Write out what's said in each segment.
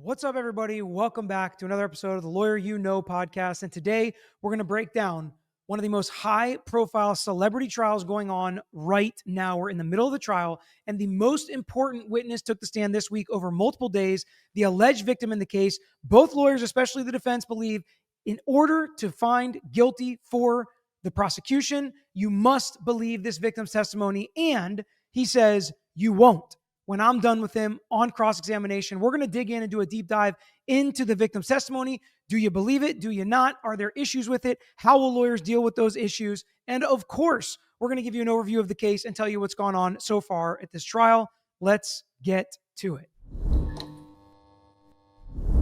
What's up, everybody? Welcome back to another episode of the Lawyer You Know podcast. And today we're going to break down one of the most high profile celebrity trials going on right now. We're in the middle of the trial, and the most important witness took the stand this week over multiple days. The alleged victim in the case, both lawyers, especially the defense, believe in order to find guilty for the prosecution, you must believe this victim's testimony. And he says you won't. When I'm done with him on cross-examination, we're going to dig in and do a deep dive into the victim's testimony. Do you believe it? Do you not? Are there issues with it? How will lawyers deal with those issues? And of course, we're going to give you an overview of the case and tell you what's gone on so far at this trial. Let's get to it.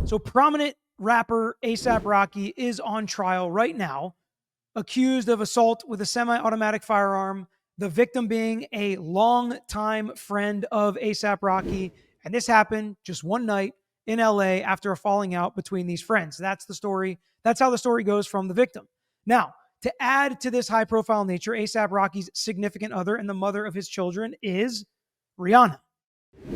So prominent rapper A$AP Rocky is on trial right now, accused of assault with a semi-automatic firearm, the victim being a longtime friend of A$AP Rocky. And this happened just one night in LA after a falling out between these friends. That's the story. That's how the story goes from the victim. Now, to add to this high profile nature, A$AP Rocky's significant other and the mother of his children is Rihanna.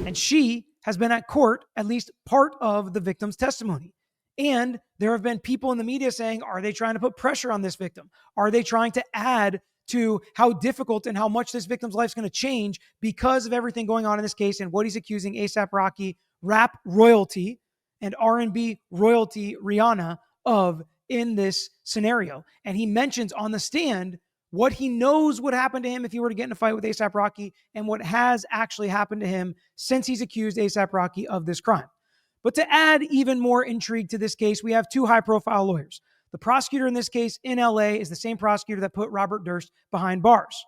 And she has been at court at least part of the victim's testimony. And there have been people in the media saying, are they trying to put pressure on this victim? Are they trying to add to how difficult and how much this victim's life is going to change because of everything going on in this case and what he's accusing A$AP Rocky, rap royalty, and R&B royalty Rihanna of in this scenario? And he mentions on the stand what he knows would happen to him if he were to get in a fight with A$AP Rocky and what has actually happened to him since he's accused A$AP Rocky of this crime. But to add even more intrigue to this case, we have two high-profile lawyers. The prosecutor in this case in LA is the same prosecutor that put Robert Durst behind bars.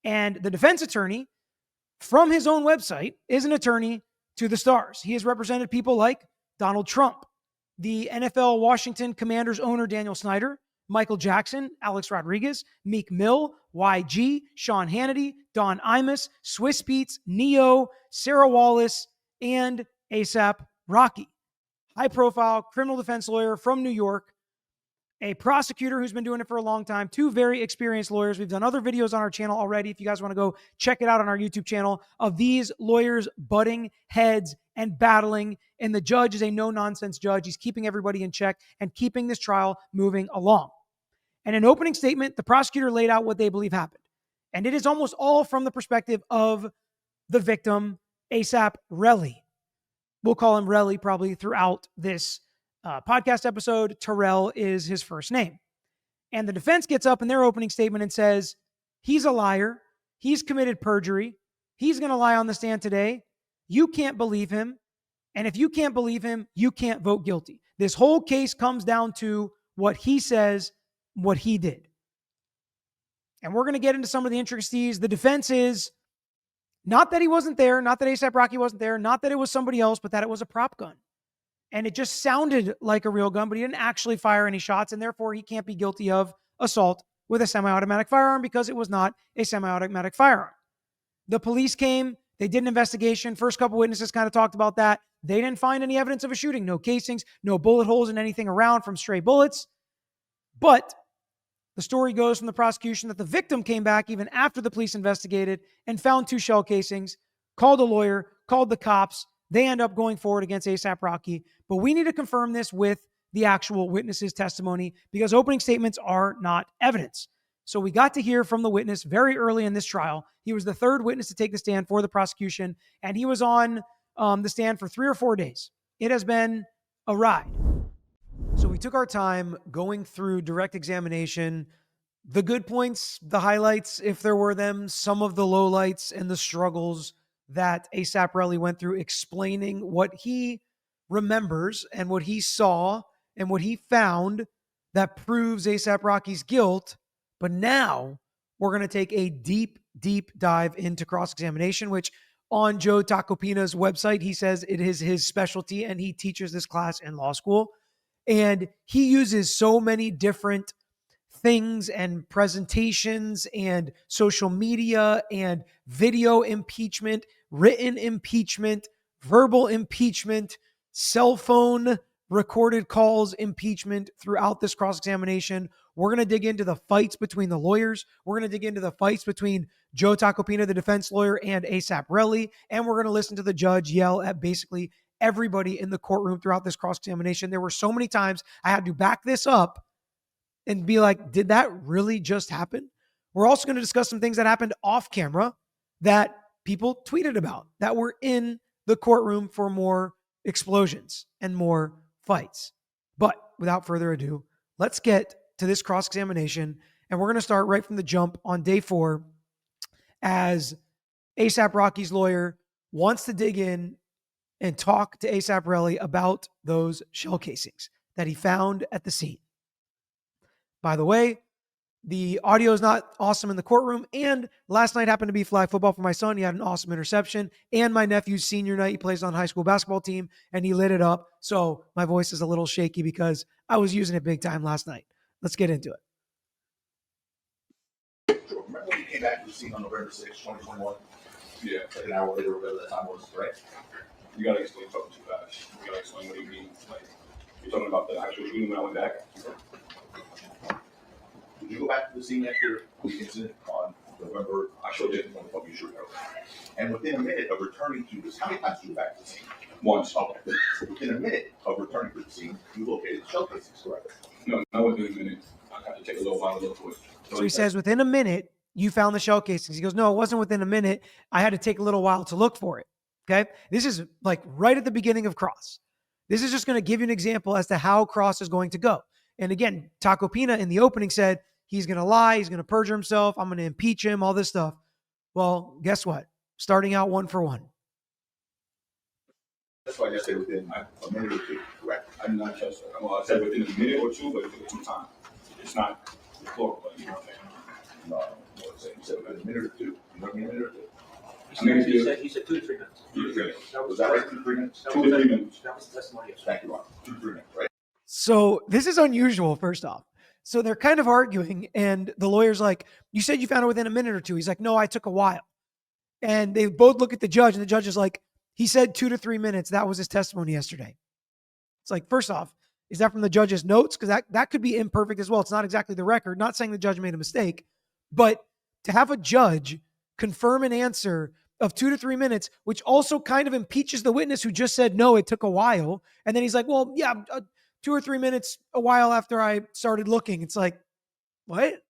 And the defense attorney from his own website is an attorney to the stars. He has represented people like Donald Trump, the NFL Washington Commanders owner Daniel Snyder, Michael Jackson, Alex Rodriguez, Meek Mill, YG, Sean Hannity, Don Imus, Swiss Beats, Neo, Sarah Wallace, and A$AP Rocky. High-profile criminal defense lawyer from New York, a prosecutor who's been doing it for a long time, two very experienced lawyers. We've done other videos on our channel already. If you guys want to go check it out on our YouTube channel of these lawyers butting heads and battling. And the judge is a no-nonsense judge. He's keeping everybody in check and keeping this trial moving along. And in an opening statement, the prosecutor laid out what they believe happened. And it is almost all from the perspective of the victim, A$AP Relli. We'll call him Relli probably throughout this podcast episode. Terrell is his first name. And the defense gets up in their opening statement and says, he's a liar. He's committed perjury. He's going to lie on the stand today. You can't believe him. And if you can't believe him, you can't vote guilty. This whole case comes down to what he says, what he did. And we're going to get into some of the intricacies. The defense is not that he wasn't there, not that A$AP Rocky wasn't there, not that it was somebody else, but that it was a prop gun. And it just sounded like a real gun, but he didn't actually fire any shots, and therefore he can't be guilty of assault with a semi-automatic firearm because it was not a semi-automatic firearm. The police came, they did an investigation. First couple witnesses kind of talked about that. They didn't find any evidence of a shooting, no casings, no bullet holes in anything around from stray bullets. But the story goes from the prosecution that the victim came back even after the police investigated and found two shell casings, called a lawyer, called the cops. They end up going forward against A$AP Rocky. But we need to confirm this with the actual witness's testimony because opening statements are not evidence. So we got to hear from the witness very early in this trial. He was the third witness to take the stand for the prosecution, and he was on the stand for 3 or 4 days. It has been a ride. So we took our time going through direct examination, the good points, the highlights, if there were them, some of the lowlights and the struggles that A$AP Relli went through, explaining what he remembers and what he saw and what he found that proves A$AP Rocky's guilt. But now we're going to take a deep, deep dive into cross-examination, which on Joe Tacopina's website, he says it is his specialty and he teaches this class in law school. And he uses so many different things and presentations and social media and video impeachment, written impeachment, verbal impeachment, cell phone recorded calls impeachment throughout this cross-examination. We're going to dig into the fights between the lawyers. We're going to dig into the fights between Joe Tacopina, the defense lawyer, and A$AP Relli. And we're going to listen to the judge yell at basically everybody in the courtroom throughout this cross-examination. There were so many times I had to back this up and be like, did that really just happen? We're also going to discuss some things that happened off camera that people tweeted about that were in the courtroom for more explosions and more fights. But without further ado, let's get to this cross-examination. And we're going to start right from the jump on day 4 as A$AP Rocky's lawyer wants to dig in and talk to A$AP Relli about those shell casings that he found at the scene. By the way, the audio is not awesome in the courtroom, and last night happened to be flag football for my son. He had an awesome interception, and my nephew's senior night. He plays on the high school basketball team, and he lit it up. So my voice is a little shaky because I was using it big time last night. Let's get into it. Sure. Remember when you came back to the scene on November 6, 2021? Yeah. Like an hour later, whatever that time was, right? You gotta explain something too fast. You gotta explain what you mean. Like, you're talking about the actual shooting when I went back. Did you go back to the scene after the incident on November? I sure did. You sure did. And within a minute of returning to this, how many times did you go back to the scene? Once. Okay. Within a minute of returning to the scene, you located the shell casings, correct? No, not within a minute. I had to take a little while to look for it. So he says, within a minute, you found the shell casings. He goes, no, it wasn't within a minute. I had to take a little while to look for it. Okay. This is like right at the beginning of Cross. This is just going to give you an example as to how Cross is going to go. And again, Taco Pina in the opening said, he's going to lie. He's going to perjure himself. I'm going to impeach him, all this stuff. Well, guess what? Starting out 1 for 1. That's why I just said within a minute or two, correct? I did not catch that. Well, I said within a minute or two, but it took some time. It's not plural, but you know what I'm saying? No, you said within a minute or two. You know what I mean? A minute or two. He said 2 to 3 minutes. 2 to 3 minutes. Was that right? 2 to 3 minutes? 2 to 3 minutes. That was the testimony. Thank you, Ron. 2 to 3 minutes, right? So this is unusual, first off. So they're kind of arguing, and the lawyer's like, you said you found it within a minute or two. He's like, no, I took a while. And they both look at the judge, and the judge is like, he said 2 to 3 minutes. That was his testimony yesterday. It's like, first off, is that from the judge's notes? Because that could be imperfect as well. It's not exactly the record. Not saying the judge made a mistake, but to have a judge confirm an answer of 2 to 3 minutes, which also kind of impeaches the witness who just said, no, it took a while. And then he's like, well, yeah, 2 or 3 minutes, a while after I started looking. It's like, what?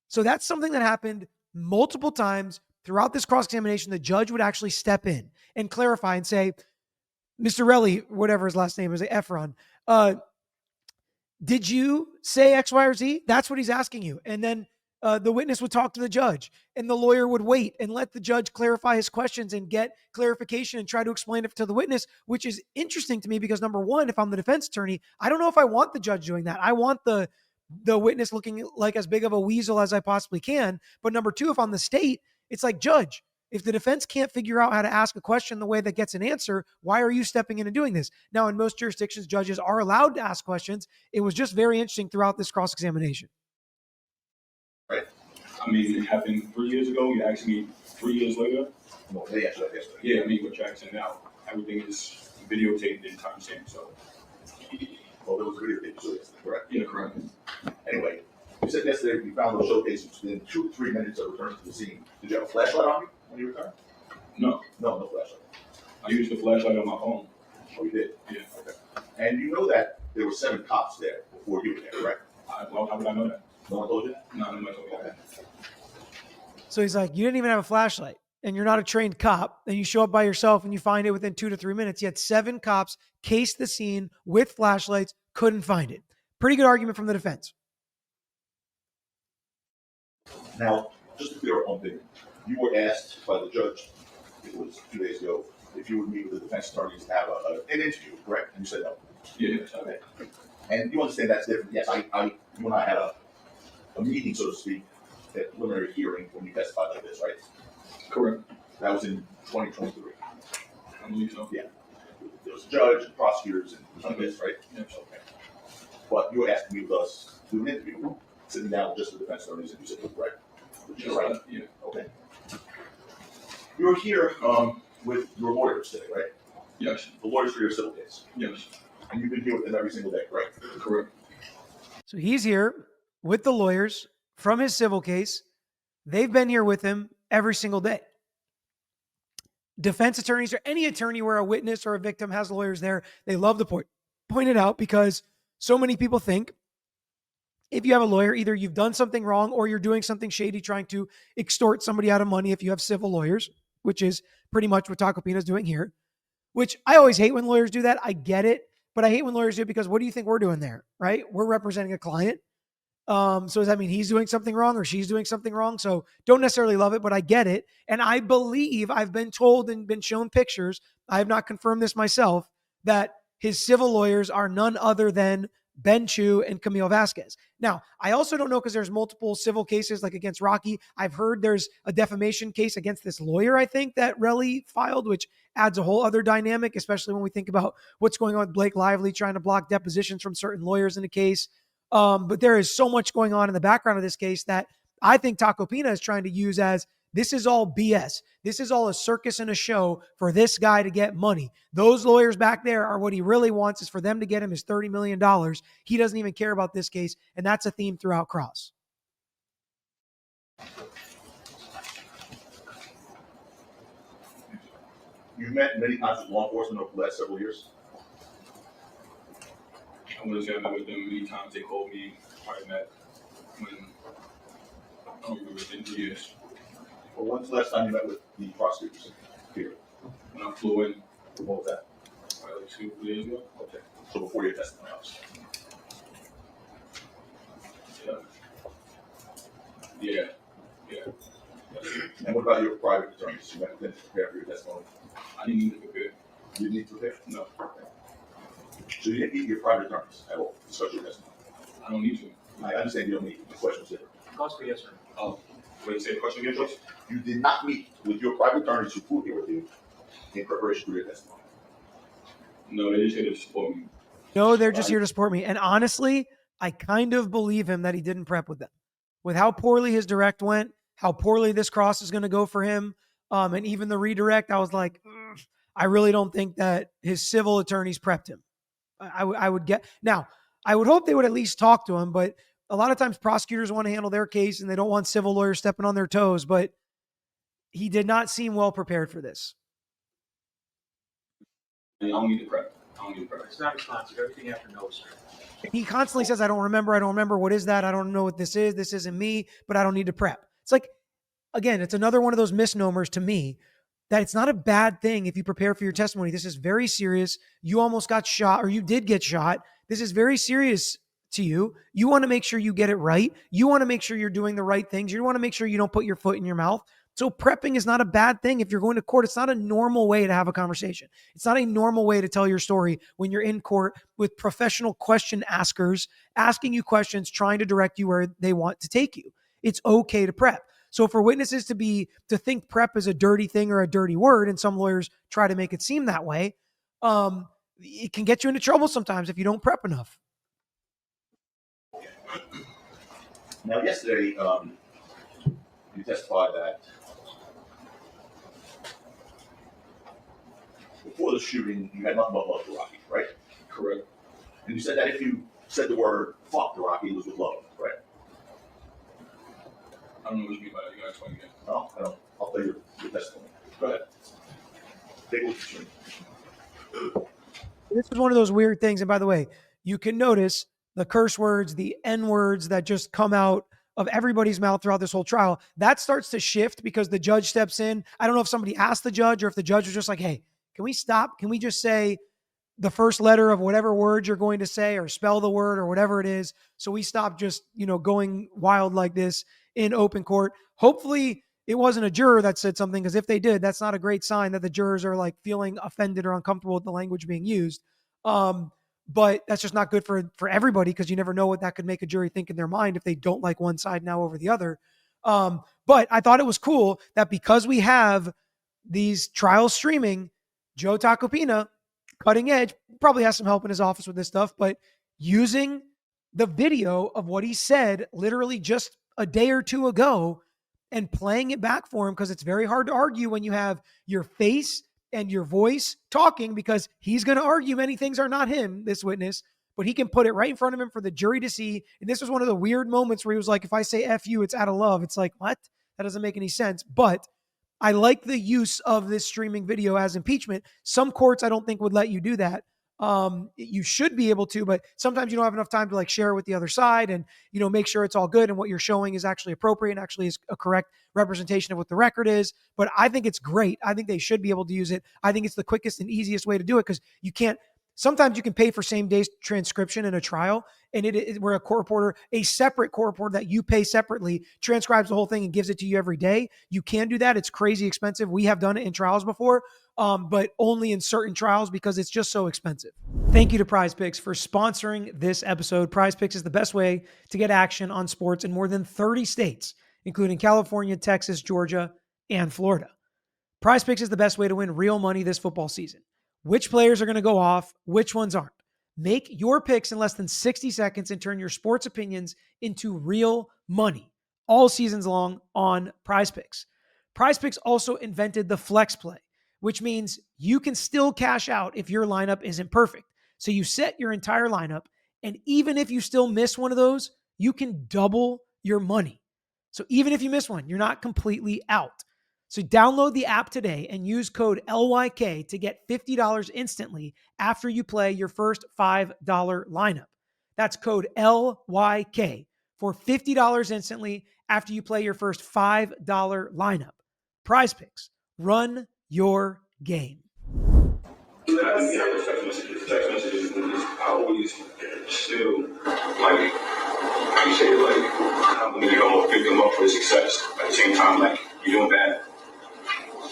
So that's something that happened multiple times throughout this cross-examination. The judge would actually step in and clarify and say, Mr. Relli, whatever his last name is, Efron, did you say X, Y, or Z? That's what he's asking you. And then the witness would talk to the judge, and the lawyer would wait and let the judge clarify his questions and get clarification and try to explain it to the witness, which is interesting to me because, number one, if I'm the defense attorney, I don't know if I want the judge doing that. I want the witness looking like as big of a weasel as I possibly can. But number two, if I'm the state, it's like, judge, if the defense can't figure out how to ask a question the way that gets an answer, why are you stepping in and doing this? Now, in most jurisdictions, judges are allowed to ask questions. It was just very interesting throughout this cross-examination. Right? I mean, it happened 3 years ago. You asked me 3 years later. No, they actually have yesterday. Yeah, I mean, what you're asking now, everything is videotaped and timestamped, so. Well, there was a video tape, so yesterday, correct? Yeah, correct. Anyway, you said yesterday you found those showcases within 2 to 3 minutes of returning to the scene. Did you have a flashlight on you when you returned? No, No flashlight. I used the flashlight on my phone. Oh, you did? Yeah. Okay. And you know that there were 7 cops there before you were there, correct? How would I know that? No one told you that? No, I'm not talking about that. So he's like, you didn't even have a flashlight and you're not a trained cop, and you show up by yourself and you find it within 2 to 3 minutes. Yet 7 cops cased the scene with flashlights, couldn't find it. Pretty good argument from the defense. Now, just to clear up one thing, you were asked by the judge, it was 2 days ago, if you would meet with the defense attorneys to have an interview, correct? And you said no. Yeah. Okay. And you understand that's different. Yes, you and I had a meeting, so to speak, a preliminary hearing when you testified like this, right? Correct. That was in 2023. I believe so. Yeah. There was a judge and prosecutors and like this, right? Yeah. Okay. But you were asked to meet with us to do an interview, sitting down with just the defense attorneys, and you said, right? Just Right. Yeah. Okay. You were here with your lawyers today, right? Yes. The lawyers for your civil case. Yes. And you've been here with them every single day, right? Correct. So he's here with the lawyers from his civil case. They've been here with him every single day. defense attorneys or any attorney where a witness or a victim has lawyers there, they love to point it out because so many people think if you have a lawyer, either you've done something wrong or you're doing something shady trying to extort somebody out of money if you have civil lawyers, which is pretty much what Tacopina is doing here, which I always hate when lawyers do that. I get it, but I hate when lawyers do it because what do you think we're doing there, right? We're representing a client. So does that mean he's doing something wrong or she's doing something wrong? So don't necessarily love it, but I get it. And I believe I've been told and been shown pictures, I have not confirmed this myself, that his civil lawyers are none other than Ben Chu and Camille Vasquez. Now, I also don't know because there's multiple civil cases like against Rocky. I've heard there's a defamation case against this lawyer, I think, that Relli filed, which adds a whole other dynamic, especially when we think about what's going on with Blake Lively trying to block depositions from certain lawyers in the case. But there is so much going on in the background of this case that I think Tacopina is trying to use as this is all BS. This is all a circus and a show for this guy to get money. Those lawyers back there are what he really wants is for them to get him his $30 million. He doesn't even care about this case. And that's a theme throughout Cross. You've met many times with law enforcement over the last several years. I'm gonna say I met with them many times. They called me. I met when I don't remember, it's been 3 years. Well, when's the last time you met with the prosecutors here? When I flew in, What was that? probably like 2 years ago. Okay. So before your testimony, obviously. Yeah. Yes. And what about your private attorneys? You met with them to prepare for your testimony? I didn't need to prepare. You didn't need to prepare? No, So you didn't meet your private attorneys at all to discuss your testimony? I don't need to. I understand you don't need the questions here. Cost for yes, sir. Oh, wait, say the question again, Joyce? You did not meet with your private attorneys who flew here with you in preparation for your testimony. No, they just here to support me. No, they're just here to support me. And honestly, I kind of believe him that he didn't prep with them. With how poorly his direct went, how poorly this cross is going to go for him, and even the redirect, I was like, I really don't think that his civil attorneys prepped him. I would get now. I would hope they would at least talk to him, but a lot of times prosecutors want to handle their case and they don't want civil lawyers stepping on their toes. But he did not seem well prepared for this. I don't need to prep. I don't need to prep. It's not responsive. Everything you have to know, sir. He constantly says, I don't remember. What is that? I don't know what this is. This isn't me, but I don't need to prep. It's like, again, it's another one of those misnomers to me that it's not a bad thing if you prepare for your testimony. This is very serious. You almost got shot or you did get shot. This is very serious to you. You want to make sure you get it right. You want to make sure you're doing the right things. You want to make sure you don't put your foot in your mouth. So prepping is not a bad thing. If you're going to court, it's not a normal way to have a conversation. It's not a normal way to tell your story when you're in court with professional question askers asking you questions, trying to direct you where they want to take you. It's okay to prep. So for witnesses to think prep is a dirty thing or a dirty word, and some lawyers try to make it seem that way, it can get you into trouble sometimes if you don't prep enough. Now, yesterday, you testified that before the shooting, you had nothing but love for Rocky, right? Correct. And you said that if you said the word fuck to Rocky, it was with love, right? I don't know what you mean by that. You gotta explain again. No, I don't. I'll tell you your testimony. Go ahead. Take a look at you. This is one of those weird things. And by the way, you can notice the curse words, the N words that just come out of everybody's mouth throughout this whole trial. That starts to shift because the judge steps in. I don't know if somebody asked the judge or if the judge was just like, hey, can we stop? Can we just say the first letter of whatever word you're going to say or spell the word or whatever it is? So we stop just, going wild like this in open court. Hopefully it wasn't a juror that said something, because if they did, that's not a great sign that the jurors are like feeling offended or uncomfortable with the language being used. But that's just not good for everybody, because you never know what that could make a jury think in their mind if they don't like one side now over the other. But I thought it was cool that because we have these trials streaming, Joe Tacopina, cutting edge, probably has some help in his office with this stuff, but using the video of what he said literally just a day or two ago and playing it back for him, because it's very hard to argue when you have your face and your voice talking, because he's going to argue many things are not him, this witness, but he can put it right in front of him for the jury to see. And this was one of the weird moments where he was like, if I say F you, it's out of love. It's like, what? That doesn't make any sense. But I like the use of this streaming video as impeachment. Some courts I don't think would let you do that. You should be able to, but sometimes you don't have enough time to like share it with the other side and, make sure it's all good and what you're showing is actually appropriate and actually is a correct representation of what the record is. But I think it's great. I think they should be able to use it. I think it's the quickest and easiest way to do it because sometimes you can pay for same day transcription in a trial, and where a court reporter, a separate court reporter that you pay separately, transcribes the whole thing and gives it to you every day. You can do that. It's crazy expensive. We have done it in trials before, but only in certain trials because it's just so expensive. Thank you to PrizePicks for sponsoring this episode. PrizePicks is the best way to get action on sports in more than 30 states, including California, Texas, Georgia, and Florida. PrizePicks is the best way to win real money this football season. Which players are going to go off? Which ones aren't? Make your picks in less than 60 seconds and turn your sports opinions into real money all seasons long on PrizePicks. PrizePicks also invented the flex play, which means you can still cash out if your lineup isn't perfect. So you set your entire lineup, and even if you still miss one of those, you can double your money. So even if you miss one, you're not completely out. So download the app today and use code LYK to get $50 instantly after you play your first $5 lineup. That's code LYK for $50 instantly after you play your first $5 lineup. PrizePicks, run your game. Text messages, I always still, like, how you say it, like, I'm going to almost pick them up for success. At the same time, like, you're doing bad.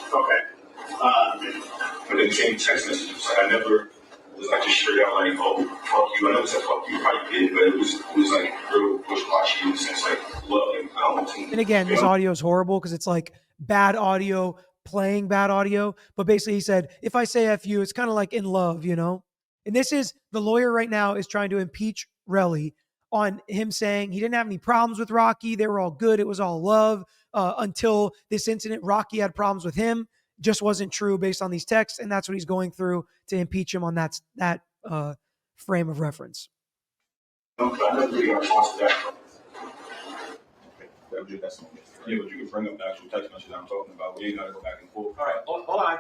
Okay. But then the same text messages, like, I never was like just straight out like, oh, fuck you. I never said fuck you, probably did, but it was like real push-washy in the sense like, love, and I don't want to. And again, this audio is horrible because it's like bad audio playing bad audio. But basically he said, if I say F you, it's kind of like in love, And this is, the lawyer right now is trying to impeach Relli on him saying he didn't have any problems with Rocky. They were all good. It was all love until this incident. Rocky had problems with him. Just wasn't true based on these texts. And that's what he's going through to impeach him on that frame of reference. I'm not really got a response to that. That was your testimony. Yeah, but you can bring up the actual text message I'm talking about. We ain't got to go back and forth. All right, hold on.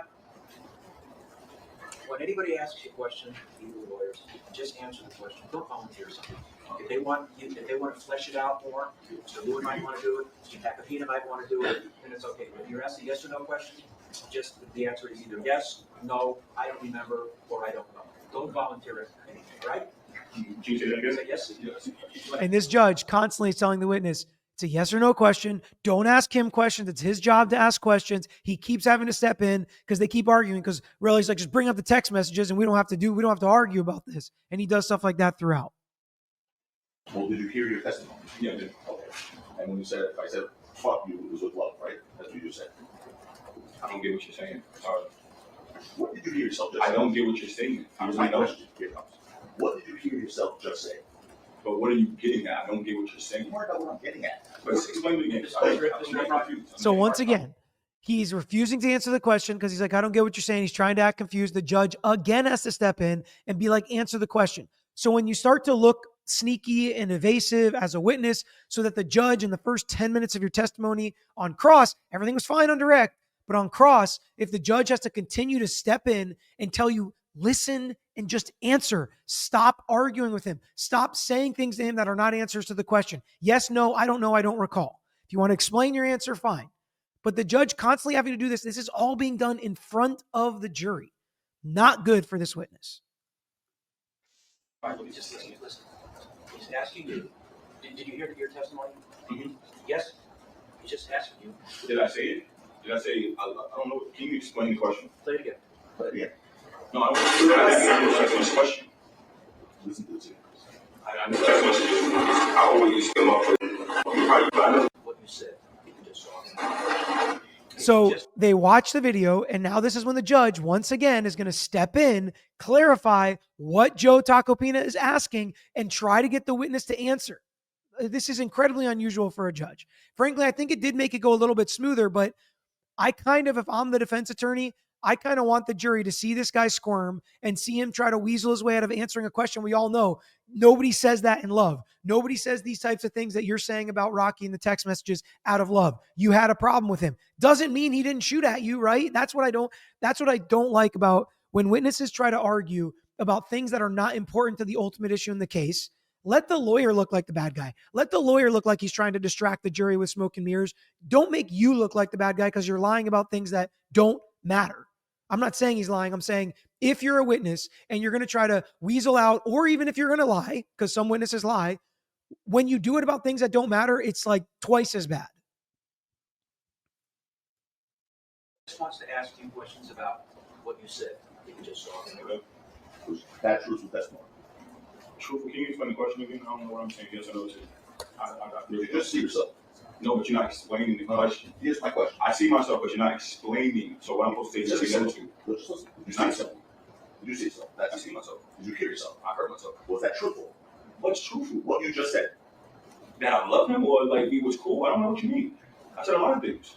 When anybody asks you a question, you lawyers, just answer the question. Don't volunteer something. If they want to flesh it out more, Mr. Lewin might want to do it, Mr. Takapina might want to do it, then it's okay. But if you're asking yes or no questions, just the answer is either yes, no, I don't remember, or I don't know. Don't volunteer anything, all right? Can you say that again? Say yes. Yes. And this judge constantly is telling the witness, it's a yes or no question. Don't ask him questions. It's his job to ask questions. He keeps having to step in because they keep arguing because Relli's like, just bring up the text messages and we don't have to argue about this. And he does stuff like that throughout. Well, did you hear your testimony? Yeah, I did. Okay. And when you said, I said, fuck you, it was with love, right? That's what you said. I don't get what you're saying. Sorry. What did you hear yourself just say? I don't get what you're saying. Here's my question. Here it comes. What did you hear yourself just say? But what are you getting at? I don't get what you're saying. You already know what I'm getting at. But explain it again. I'm confused. So once again, he's refusing to answer the question because he's like, I don't get what you're saying. He's trying to act confused. The judge again has to step in and be like, answer the question. So when you start to look sneaky and evasive as a witness so that the judge in the first 10 minutes of your testimony on cross, everything was fine on direct, but on cross, if the judge has to continue to step in and tell you, listen and just answer, stop arguing with him, stop saying things to him that are not answers to the question. Yes, no, I don't know, I don't recall. If you want to explain your answer, fine. But the judge constantly having to do this is all being done in front of the jury. Not good for this witness. All right, let me just listen. He's asking you, did you hear your testimony? Mm-hmm. Yes? He's just asking you. Did I say it? Did I say, I don't know. Can you explain the question? Play it again. But yeah, No, I want to answer this question. listen to the sequence. I know text messages. I always come up with What you said, you can just saw. So they watch the video, and now this is when the judge, once again, is going to step in, clarify what Joe Tacopina is asking, and try to get the witness to answer. This is incredibly unusual for a judge. Frankly, I think it did make it go a little bit smoother, but I kind of, if I'm the defense attorney, I kind of want the jury to see this guy squirm and see him try to weasel his way out of answering a question we all know. Nobody says that in love. Nobody says these types of things that you're saying about Rocky in the text messages out of love. You had a problem with him. Doesn't mean he didn't shoot at you, right? That's what I don't like about when witnesses try to argue about things that are not important to the ultimate issue in the case. Let the lawyer look like the bad guy. Let the lawyer look like he's trying to distract the jury with smoke and mirrors. Don't make you look like the bad guy because you're lying about things that don't matter. I'm not saying he's lying. I'm saying if you're a witness and you're going to try to weasel out, or even if you're going to lie, because some witnesses lie, when you do it about things that don't matter, it's like twice as bad. Just wants to ask you questions about what you said. You just saw. Was that truthful testimony? Truthful, can you explain the question again? I don't know what I'm saying. Yes or no to. You just see yourself. No, but you're not explaining the question. Here's my question. I see myself, but you're not explaining. So what I'm supposed to say is yes or no to. Just listen. Did you see yourself? Did you see yourself? I see myself. Did you hear yourself? I heard myself. Was that truthful? What's truthful? What you just said. That I love him or like he was cool? I don't know what you mean. I said a lot of things.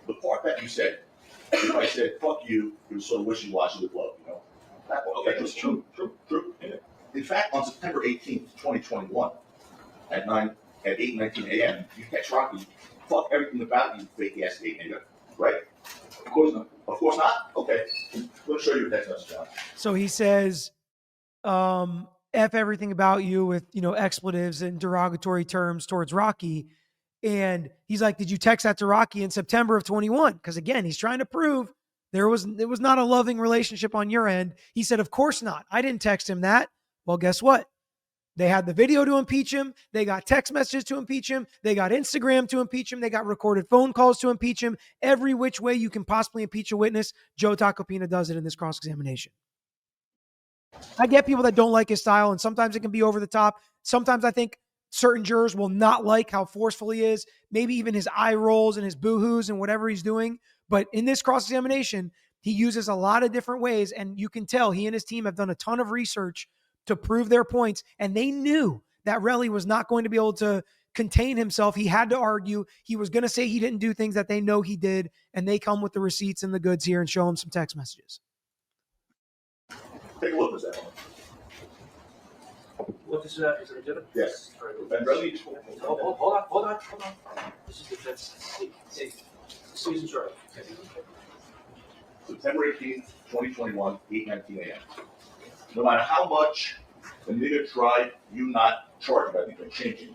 The part that you said, if I said, fuck you, it was sort of wishy-washy with love, you know? That part. Okay, that's true. True. Yeah. In fact, on September 18th, 2021, at 8:19 a.m., you text Rocky, fuck everything about you, fake ass gay nigga. Right? Of course not. Of course not? Okay. Let me show you the text message, John. So he says, F everything about you with, expletives and derogatory terms towards Rocky. And he's like, did you text that to Rocky in September of 21? Because again, he's trying to prove it was not a loving relationship on your end. He said, of course not. I didn't text him that. Well, guess what? They had the video to impeach him. They got text messages to impeach him. They got Instagram to impeach him. They got recorded phone calls to impeach him. Every which way you can possibly impeach a witness, Joe Tacopina does it in this cross-examination. I get people that don't like his style, and sometimes it can be over the top. Sometimes I think certain jurors will not like how forceful he is, maybe even his eye rolls and his boo-hoos and whatever he's doing. But in this cross-examination, he uses a lot of different ways, and you can tell he and his team have done a ton of research to prove their points, and they knew that Relli was not going to be able to contain himself. He had to argue. He was going to say he didn't do things that they know he did, and they come with the receipts and the goods here and show him some text messages. Take a look at that. What is that? Is it legitimate? Yes. And Relli, Hold on. This is defense. Susan's right. September 18th, 2021, 8:19 a.m. No matter how much the nigga tried, you not charged about anything changing.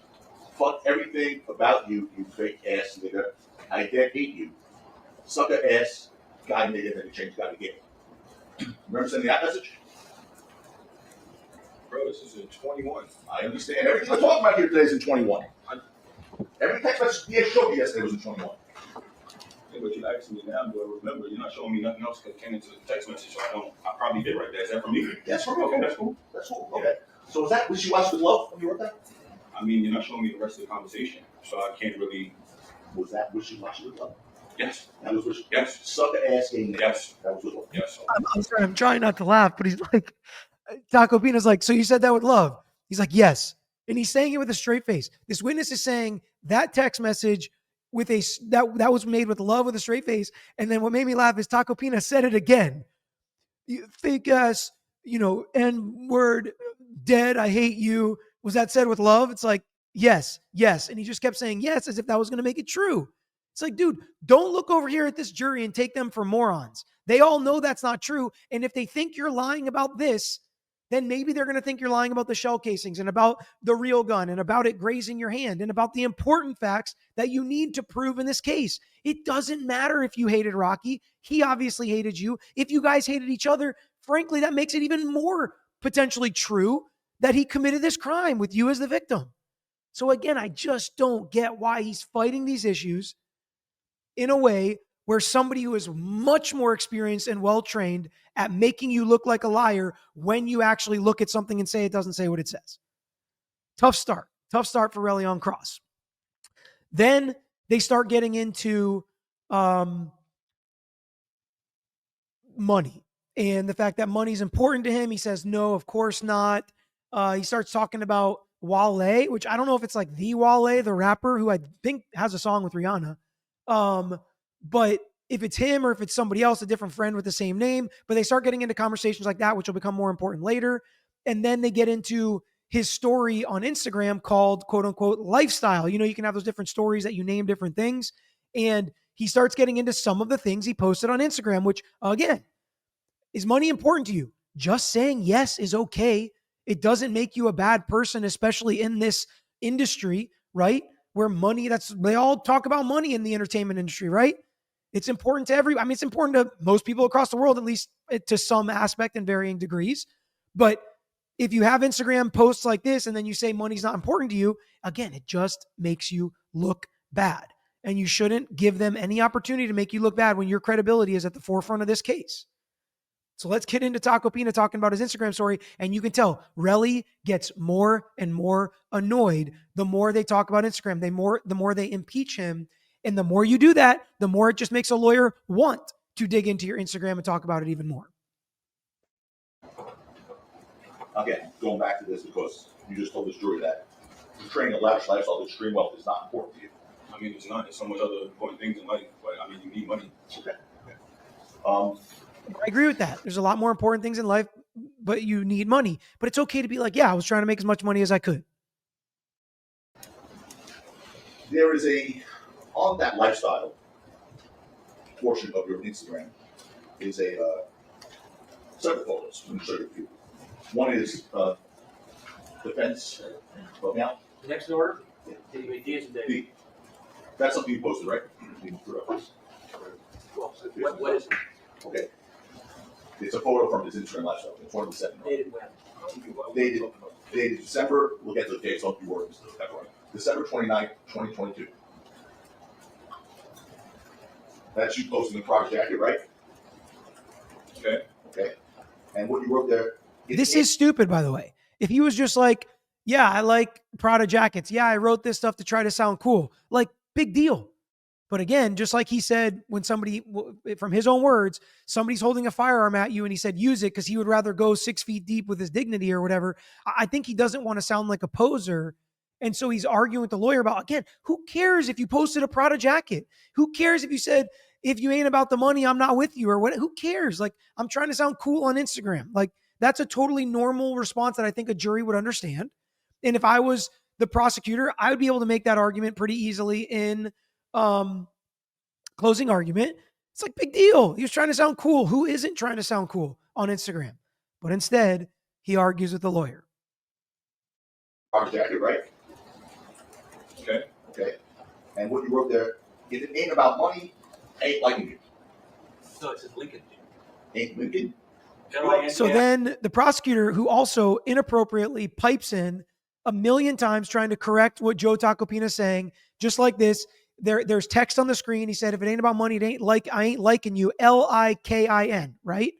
Fuck everything about you, you fake ass nigga. I dare hate you. Sucker ass guy nigga that you changed got to get. Remember sending that message? Bro, this is in 21. I understand. Everything we're talking about here today is in 21. Every text message he showed me yesterday was in 21. Yeah, but you asking me now, do I remember? You're not showing me nothing else that came into the text message, so I probably did right there. Is that from me? Yes, for real. Okay, that's cool. That's cool. Okay. So was that wishy-washy with love when you wrote that? I mean, you're not showing me the rest of the conversation, so I can't really. Was that wishy-washy with love? Yes. That was wishy. Yes. Sucker ass game. Yes. That was with love. Yes. I'm sorry, I'm trying not to laugh, but he's like, Tacopina's like, so you said that with love? He's like, yes. And he's saying it with a straight face. This witness is saying that text message with that was made with love with a straight face. And then what made me laugh is Tacopina said it again. You fake ass, N-word, dead, I hate you. Was that said with love? It's like, yes. And he just kept saying yes as if that was going to make it true. It's like, dude, don't look over here at this jury and take them for morons. They all know that's not true. And if they think you're lying about this, then maybe they're going to think you're lying about the shell casings and about the real gun and about it grazing your hand and about the important facts that you need to prove in this case. It doesn't matter if you hated Rocky. He obviously hated you. If you guys hated each other, frankly, that makes it even more potentially true that he committed this crime with you as the victim. So again, I just don't get why he's fighting these issues in a way where somebody who is much more experienced and well-trained at making you look like a liar when you actually look at something and say it doesn't say what it says. Tough start for Relli on cross. Then they start getting into money and the fact that money's important to him. He says, no, of course not. He starts talking about Wale, which I don't know if it's like the Wale, the rapper who I think has a song with Rihanna. But if it's him or if it's somebody else, a different friend with the same name, but they start getting into conversations like that, which will become more important later. And then they get into his story on Instagram called quote unquote lifestyle. You know, you can have those different stories that you name different things. And he starts getting into some of the things he posted on Instagram, which again, is money important to you? Just saying yes is okay. It doesn't make you a bad person, especially in this industry, right? Where money, they all talk about money in the entertainment industry, right? It's important to it's important to most people across the world, at least to some aspect and varying degrees. But if you have Instagram posts like this and then you say money's not important to you, again, it just makes you look bad. And you shouldn't give them any opportunity to make you look bad when your credibility is at the forefront of this case. So let's get into Taco Pina talking about his Instagram story. And you can tell Relli gets more and more annoyed the more they talk about Instagram, the more they impeach him. And the more you do that, the more it just makes a lawyer want to dig into your Instagram and talk about it even more. Again, going back to this because you just told the jury that portraying a lavish lifestyle of extreme wealth is not important to you. I mean, it's not. There's so much other important things in life, but I mean, you need money. Okay. I agree with that. There's a lot more important things in life, but you need money. But it's okay to be like, yeah, I was trying to make as much money as I could. There is on that lifestyle portion of your Instagram is several photos. Let me show you a few. One is defense. Help me out. Next order, D. That's something you posted, right? What is it? Okay. It's a photo from his Instagram lifestyle. It's 27. Dated when? Dated December. We'll get to the dates. Don't be worried. December 29th, 2022. That's you posting the Prada jacket, right? Okay. Okay. And what you wrote there. This is stupid, by the way. If he was just like, yeah, I like Prada jackets. Yeah, I wrote this stuff to try to sound cool. Like, big deal. But again, just like he said, when somebody, from his own words, somebody's holding a firearm at you and he said, use it because he would rather go 6 feet deep with his dignity or whatever. I think he doesn't want to sound like a poser. And so he's arguing with the lawyer about, again, who cares if you posted a Prada jacket? Who cares if you said, if you ain't about the money, I'm not with you or what? Who cares? Like, I'm trying to sound cool on Instagram. Like, that's a totally normal response that I think a jury would understand. And if I was the prosecutor, I would be able to make that argument pretty easily in closing argument. It's like, big deal. He was trying to sound cool. Who isn't trying to sound cool on Instagram? But instead, he argues with the lawyer. Jacket, right? Okay. Okay. And what you wrote there, if it ain't about money, I ain't liking you. No, it says Lincoln. Ain't Lincoln? So then the prosecutor, who also inappropriately pipes in a million times trying to correct what Joe Tacopina is saying, just like this, there's text on the screen. He said, if it ain't about money, I ain't liking you. Likin, right?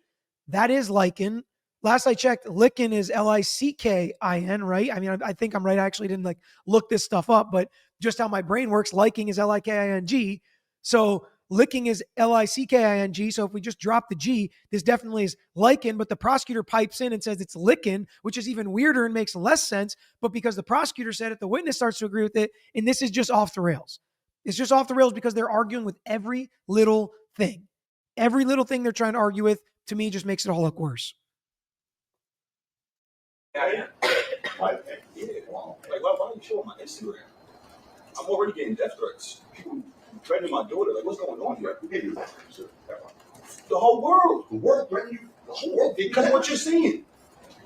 That is liken. Last I checked, lickin is Lickin, right? I mean, I think I'm right. I actually didn't look this stuff up, but just how my brain works, liking is Liking. So licking is Licking. So if we just drop the G, this definitely is liken, but the prosecutor pipes in and says it's lickin, which is even weirder and makes less sense. But because the prosecutor said it, the witness starts to agree with it. And this is just off the rails. It's just off the rails because they're arguing with every little thing. Every little thing they're trying to argue with, to me, just makes it all look worse. Yeah. Like, why are you showing my Instagram? I'm already getting death threats. People threatening my daughter. Like, what's going on here? The whole world. The world threatening you? The whole world? Because of what you're saying.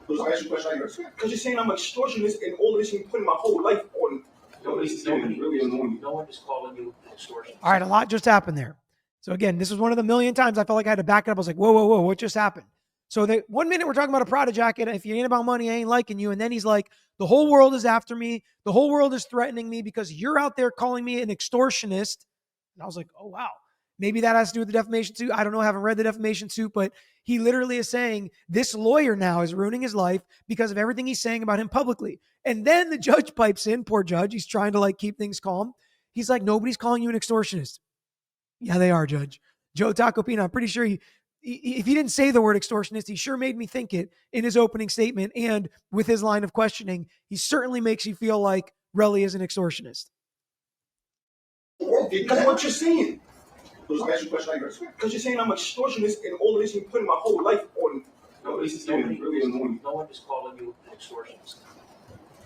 Because I asked you a question, I understand. Because you're saying I'm an extortionist and all of this, and putting my whole life on. Really annoying. No one is calling you extortion. All right, a lot just happened there. So again, this was one of the million times I felt like I had to back it up. I was like, whoa, what just happened? So 1 minute we're talking about a Prada jacket. If you ain't about money, I ain't liking you. And then he's like, the whole world is after me. The whole world is threatening me because you're out there calling me an extortionist. And I was like, oh, wow. Maybe that has to do with the defamation suit. I don't know. I haven't read the defamation suit, but he literally is saying this lawyer now is ruining his life because of everything he's saying about him publicly. And then the judge pipes in, poor judge. He's trying to keep things calm. He's like, nobody's calling you an extortionist. Yeah, they are, Judge. Joe Tacopina, I'm pretty sure if he didn't say the word extortionist, he sure made me think it in his opening statement. And with his line of questioning, he certainly makes you feel like Relli is an extortionist. Because what you're saying. So I'm asking you a question, I respect. Because you're saying I'm extortionist and all of this, and putting my whole life on. No, this is getting really annoying. No one is calling you an extortionist.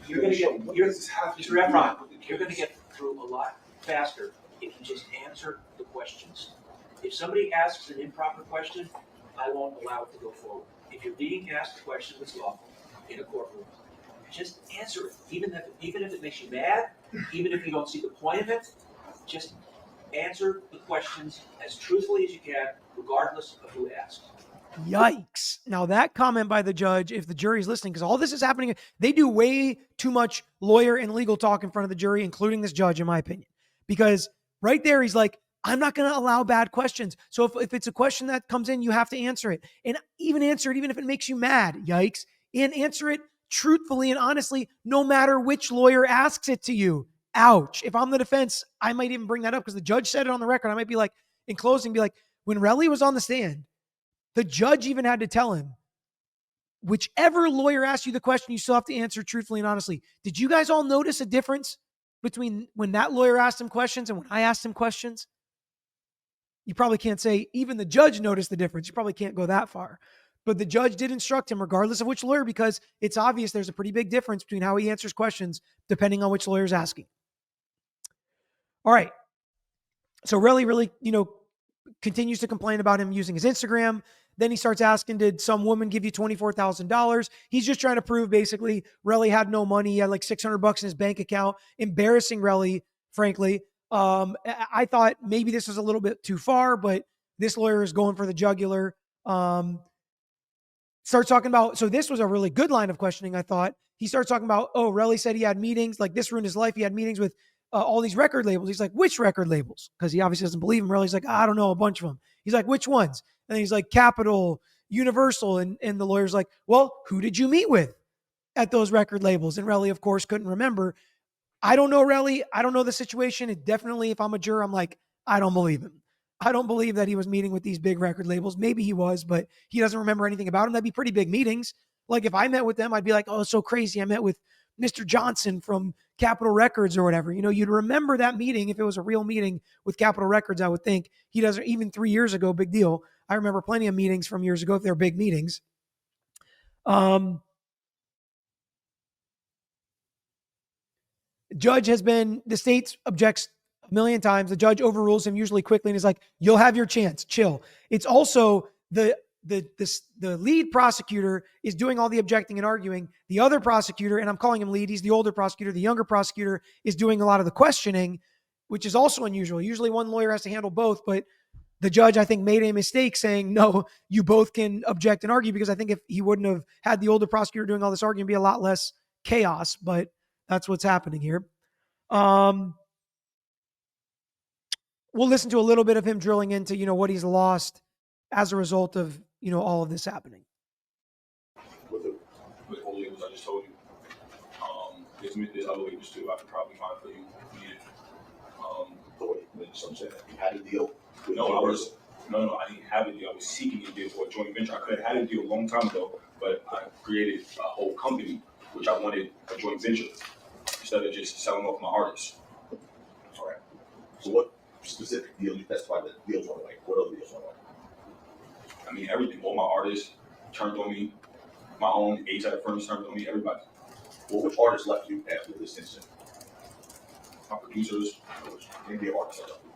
You're gonna get. What does this have to Mr. do with Efron, the you're gonna case? get through a lot faster if you just answer the questions. If somebody asks an improper question, I won't allow it to go forward. If you're being asked a question that's lawful in a courtroom, just answer it. Even if it makes you mad, even if you don't see the point of it, just answer the questions as truthfully as you can, regardless of who asked. Yikes. Now, that comment by the judge, if the jury's listening, because all this is happening, they do way too much lawyer and legal talk in front of the jury, including this judge, in my opinion. Because right there, he's like, I'm not going to allow bad questions. So if it's a question that comes in, you have to answer it. And even answer it, even if it makes you mad, yikes. And answer it truthfully and honestly, no matter which lawyer asks it to you. Ouch. If I'm the defense, I might even bring that up because the judge said it on the record. I might be like, in closing, be like, when Relli was on the stand, the judge even had to tell him, whichever lawyer asks you the question, you still have to answer truthfully and honestly. Did you guys all notice a difference between when that lawyer asked him questions and when I asked him questions? You probably can't say even the judge noticed the difference. You probably can't go that far. But the judge did instruct him, regardless of which lawyer, because it's obvious there's a pretty big difference between how he answers questions depending on which lawyer is asking. All right. So really, continues to complain about him using his Instagram. Then he starts asking, did some woman give you $24,000? He's just trying to prove basically Relli had no money. He had like $600 in his bank account, embarrassing Relli, frankly. I thought maybe this was a little bit too far, but this lawyer is going for the jugular. Starts talking about, so this was a really good line of questioning, I thought. He starts talking about, Relli said he had meetings, like this ruined his life. He had meetings with all these record labels. He's like, which record labels? Because he obviously doesn't believe him. Relli's like, I don't know, a bunch of them. He's like, which ones? And he's like, Capitol, Universal. And the lawyer's like, well, who did you meet with at those record labels? And Relli, of course, couldn't remember. I don't know Relli. I don't know the situation. It definitely, if I'm a juror, I'm like, I don't believe him. I don't believe that he was meeting with these big record labels. Maybe he was, but he doesn't remember anything about them. That'd be pretty big meetings. Like if I met with them, I'd be like, oh, it's so crazy. I met with Mr. Johnson from Capitol Records or whatever. You'd remember that meeting if it was a real meeting with Capitol Records, I would think. He doesn't, even 3 years ago, big deal. I remember plenty of meetings from years ago if they're big meetings. The state objects a million times. The judge overrules him usually quickly and is like, you'll have your chance, chill. It's also the lead prosecutor is doing all the objecting and arguing. The other prosecutor, and I'm calling him lead, he's the older prosecutor. The younger prosecutor is doing a lot of the questioning, which is also unusual. Usually one lawyer has to handle both, but the judge, I think, made a mistake saying, no, you both can object and argue, because I think if he wouldn't have had the older prosecutor doing all this arguing, it'd be a lot less chaos, but that's what's happening here. We'll listen to a little bit of him drilling into, what he's lost as a result of, all of this happening. With all the labels I just told you, there's other labels too. I could probably find for you. Some said you had a deal. No, I didn't have a deal. I was seeking a deal for a joint venture. I could have had a deal a long time ago, but I created a whole company, which I wanted a joint venture instead of just selling off my artists. All right. So what specific deal you testified that deals were like? What other deals were like? I mean, everything. All my artists turned on me. My own A-type firms turned on me. Everybody. Well, which artists left you after this incident? My producers. Name the artists that left you.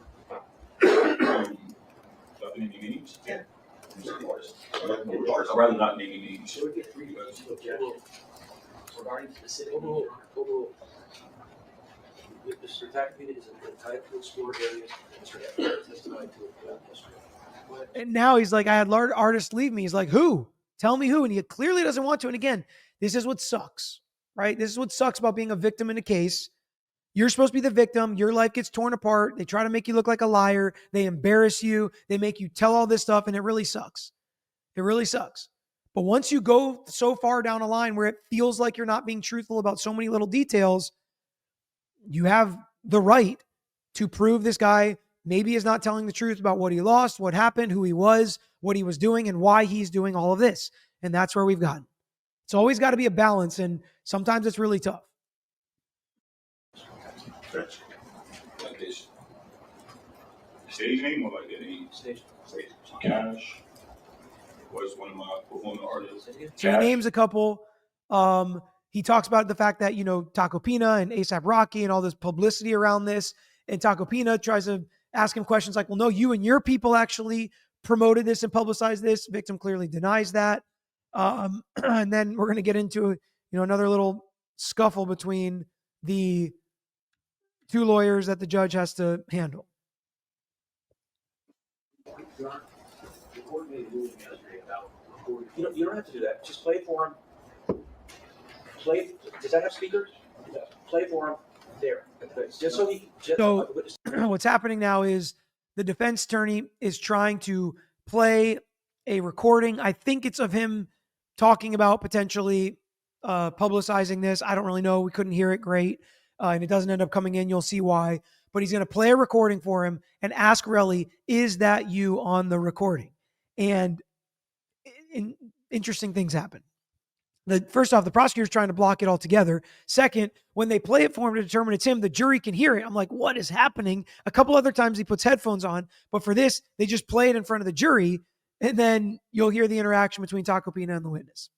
Nothing in the names. Yeah. Who's the artist? Which artists? I'd rather not name any names. So we get three objections regarding specific. Mr. Tackman is entitled to explore areas Mr. Efron testified to throughout history. And now he's like, I had large artists leave me. He's like, who? Tell me who. And he clearly doesn't want to. And again, this is what sucks, right? This is what sucks about being a victim in a case. You're supposed to be the victim. Your life gets torn apart. They try to make you look like a liar. They embarrass you. They make you tell all this stuff, and it really sucks. It really sucks. But once you go so far down a line where it feels like you're not being truthful about so many little details, you have the right to prove this guy maybe is not telling the truth about what he lost, what happened, who he was, what he was doing, and why he's doing all of this. And that's where we've gotten. It's always got to be a balance, and sometimes it's really tough. Like this. stage name or like their name? Stage. Cash was one of my performing artists. So he names a couple. He talks about the fact that, Taco Pina and ASAP Rocky and all this publicity around this. And Taco Pina tries to ask him questions like, well, no, you and your people actually promoted this and publicized this. Victim clearly denies that. And then we're going to get into, another little scuffle between the two lawyers that the judge has to handle. John, the court made a ruling yesterday about recording. You don't have to do that. Just play for him. Does that have speakers? Play for him there. Just so he. So what's happening now is the defense attorney is trying to play a recording. I think it's of him talking about potentially publicizing this. I don't really know. We couldn't hear it great. And it doesn't end up coming in. You'll see why. But he's going to play a recording for him and ask Relli, is that you on the recording? And interesting things happen. First off, the prosecutor's trying to block it altogether. Second, when they play it for him to determine it's him, the jury can hear it. I'm like, what is happening? A couple other times he puts headphones on, but for this, they just play it in front of the jury, and then you'll hear the interaction between Taco Pina and the witness.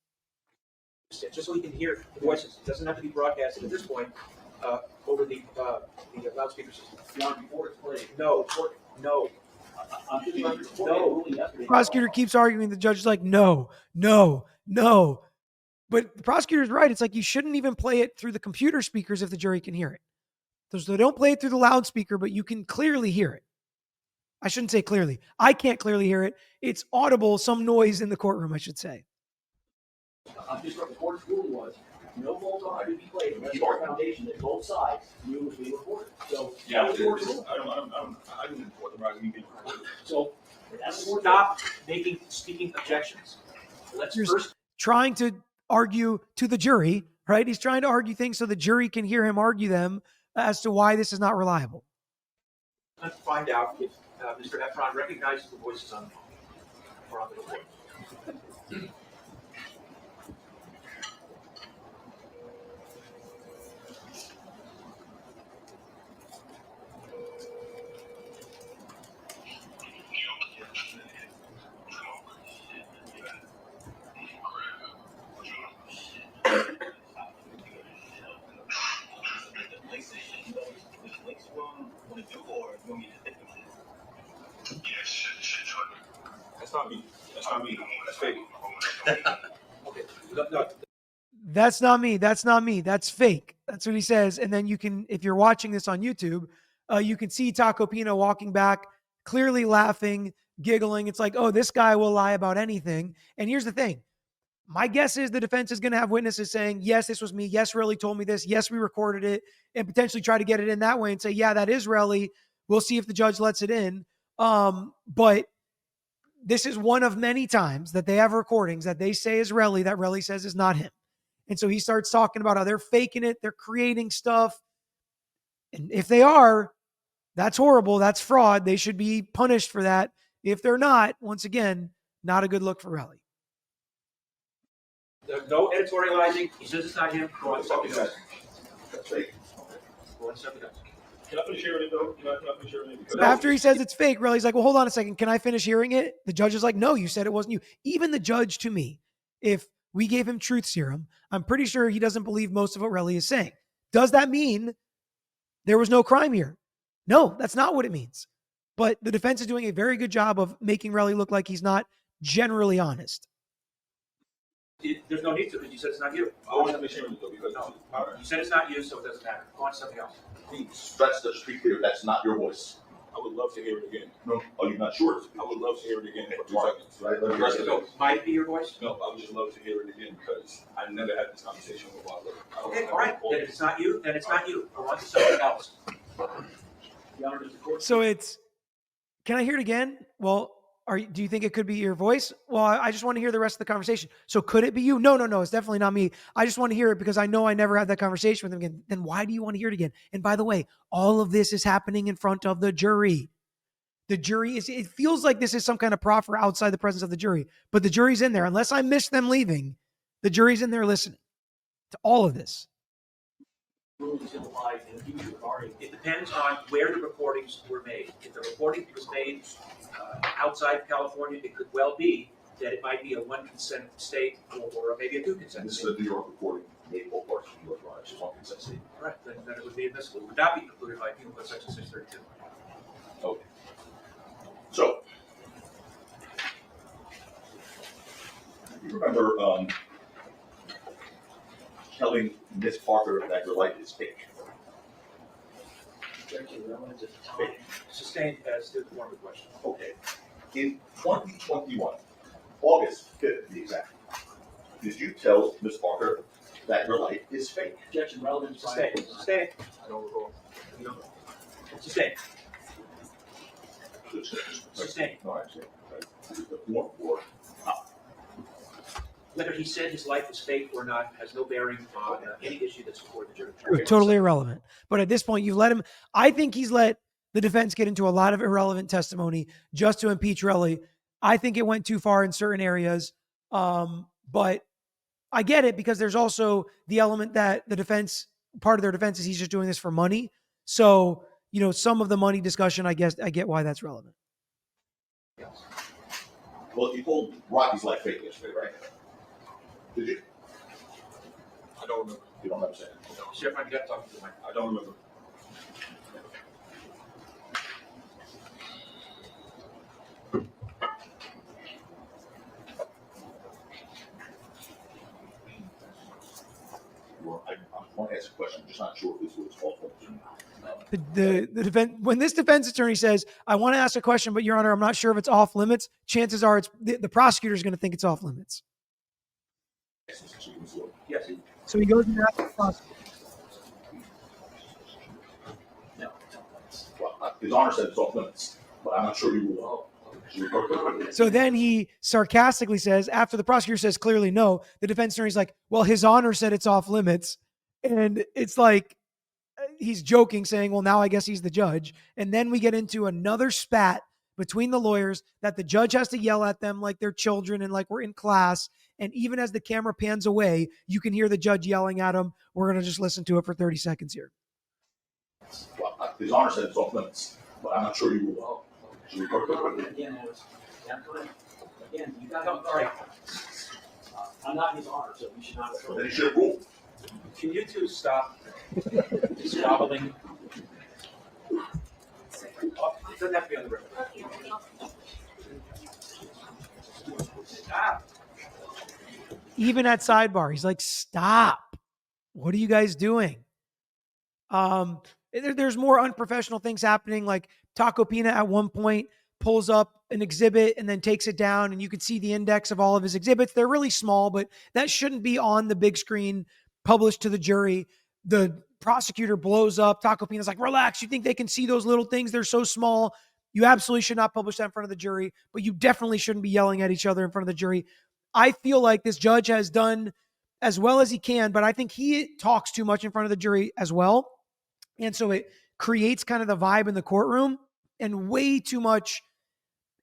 Just so he can hear the voices. It doesn't have to be broadcasted at this point over the loudspeaker system. Before it's played. No. The prosecutor keeps arguing. The judge is like, no. But the prosecutor's right. It's like you shouldn't even play it through the computer speakers if the jury can hear it. So don't play it through the loudspeaker, but you can clearly hear it. I shouldn't say clearly. I can't clearly hear it. It's audible, some noise in the courtroom, I should say. Just what the court's ruling was, no fault are to be played unless there's a foundation that both sides knew was being recorded. So Yeah, I didn't report the right me being recorded. So that's the court. Stop speaking objections. Let's first trying to argue to the jury, right? He's trying to argue things so the jury can hear him argue them as to why this is not reliable. find out if Mr. Efron recognizes the voices on the phone or on the recording. That's not me. That's not me. That's fake. Okay. No. That's not me. That's not me. That's fake. That's what he says. And then you can, if you're watching this on YouTube, you can see Taco Pino walking back, clearly laughing, giggling. It's like, oh, this guy will lie about anything. And here's the thing. My guess is the defense is going to have witnesses saying, yes, this was me. Yes, Relli told me this. Yes, we recorded it, and potentially try to get it in that way and say, yeah, that is Relli. We'll see if the judge lets it in. But this is one of many times that they have recordings that they say is Relli, that Relli says is not him. And so he starts talking about how they're faking it. They're creating stuff. And if they are, that's horrible. That's fraud. They should be punished for that. If they're not, once again, not a good look for Relli. No editorializing. He says it's not him. Go on, something else. That's fake. Go on, something else. Can I finish hearing it though? Can I finish hearing it? Because After he says it's fake, Relli's like, well, hold on a second. Can I finish hearing it? The judge is like, no, you said it wasn't you. Even the judge, to me, if we gave him truth serum, I'm pretty sure he doesn't believe most of what Relli is saying. Does that mean there was no crime here? No, that's not what it means. But the defense is doing a very good job of making Relli look like he's not generally honest. There's no need to because you said it's not you. I want to finish hearing it though because No. You said it's not you, so it doesn't matter. Go on to something else. That's just be clear. That's not your voice. I would love to hear it again. No, are you not sure? I would love to hear it again for 2 Mark, seconds. right? Let me Rest rest of it. it. Might it be your voice? No, I would just love to hear it again because I never had this conversation with my lawyer. Okay, all right. Then if it's not you, then it's not you. Go on to something else. The Honor of the court. So it's, can I hear it again? Well, do you think it could be your voice? Well, I just want to hear the rest of the conversation. So could it be you? No, it's definitely not me. I just want to hear it because I know I never had that conversation with him again. Then why do you want to hear it again? And by the way, all of this is happening in front of the jury. The jury it feels like this is some kind of proffer outside the presence of the jury, but the jury's in there. Unless I miss them leaving, the jury's in there listening to all of this. rulings can apply in the future regarding. It depends on where the recordings were made. If the recording was made outside California, it could well be that it might be a one consent state or maybe a two And consent this is state. a New York recording, made both parts of New York law, it's just one consent state. Right, then it would be admissible. It would not be precluded by Penal Code Section 632. Okay. So, you remember telling Miss Parker that your life is fake? Objection relevant to the time. Sustained as to the former question. Okay. In 2021, August 5th to be exact, did you tell Miss Parker that your life is fake? Objection relevant to Sustained. time. Sustained. I don't recall. Sustained. Sustained. No, I understand. The form or Whether he said his life was fake or not has no bearing on any issue that's before the jury. True, totally irrelevant. But at this point, you've let him. I think he's let the defense get into a lot of irrelevant testimony just to impeach Relli. I think it went too far in certain areas. But I get it because there's also the element that the defense, part of their defense is he's just doing this for money. So, some of the money discussion, I guess I get why that's relevant. well, you called Rocky's life fake yesterday, right? Did you? I don't remember. You don't understand. Sheriff, I got to talk to the mic. I don't remember. Well, I want to ask a question. I'm just not sure if this was awful. The defense, when this defense attorney says, "I want to ask a question, but Your Honor, I'm not sure if it's off limits," chances are it's the prosecutor is going to think it's off limits. Yes. So he goes and asks the prosecutor. No. Well, His Honor said it's off limits, but I'm not sure you will. So then he sarcastically says, after the prosecutor says clearly no, the defense attorney's like, "Well, His Honor said it's off limits," and it's like he's joking, saying, "Well, now I guess he's the judge." And then we get into another spat between the lawyers that the judge has to yell at them like they're children and like we're in class. And even as the camera pans away, you can hear the judge yelling at him. We're going to just listen to it for 30 seconds here. Well, His Honor said it's off limits, but I'm not sure you will. Again, you got to all right. I'm not His Honor, so you should not. Then he should have ruled. Can you two stop squabbling? It doesn't have to be on the record. Stop. Even at sidebar, he's like, "Stop. What are you guys doing?" There's more unprofessional things happening. Like Taco Pina at one point pulls up an exhibit and then takes it down, and you can see the index of all of his exhibits. They're really small, but that shouldn't be on the big screen published to the jury. The prosecutor blows up. Taco Pina's like, "Relax. You think they can see those little things? They're so small." You absolutely should not publish that in front of the jury, but you definitely shouldn't be yelling at each other in front of the jury. I feel like this judge has done as well as he can, but I think he talks too much in front of the jury as well. And so it creates kind of the vibe in the courtroom, and way too much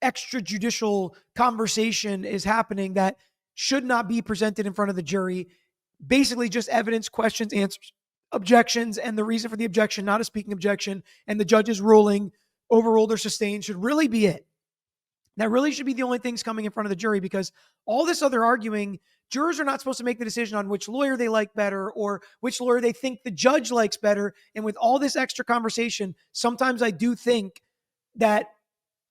extrajudicial conversation is happening that should not be presented in front of the jury. Basically just evidence, questions, answers, objections, and the reason for the objection, not a speaking objection, and the judge's ruling, overruled or sustained, should really be it. That really should be the only things coming in front of the jury, because all this other arguing, jurors are not supposed to make the decision on which lawyer they like better or which lawyer they think the judge likes better. And with all this extra conversation, sometimes I do think that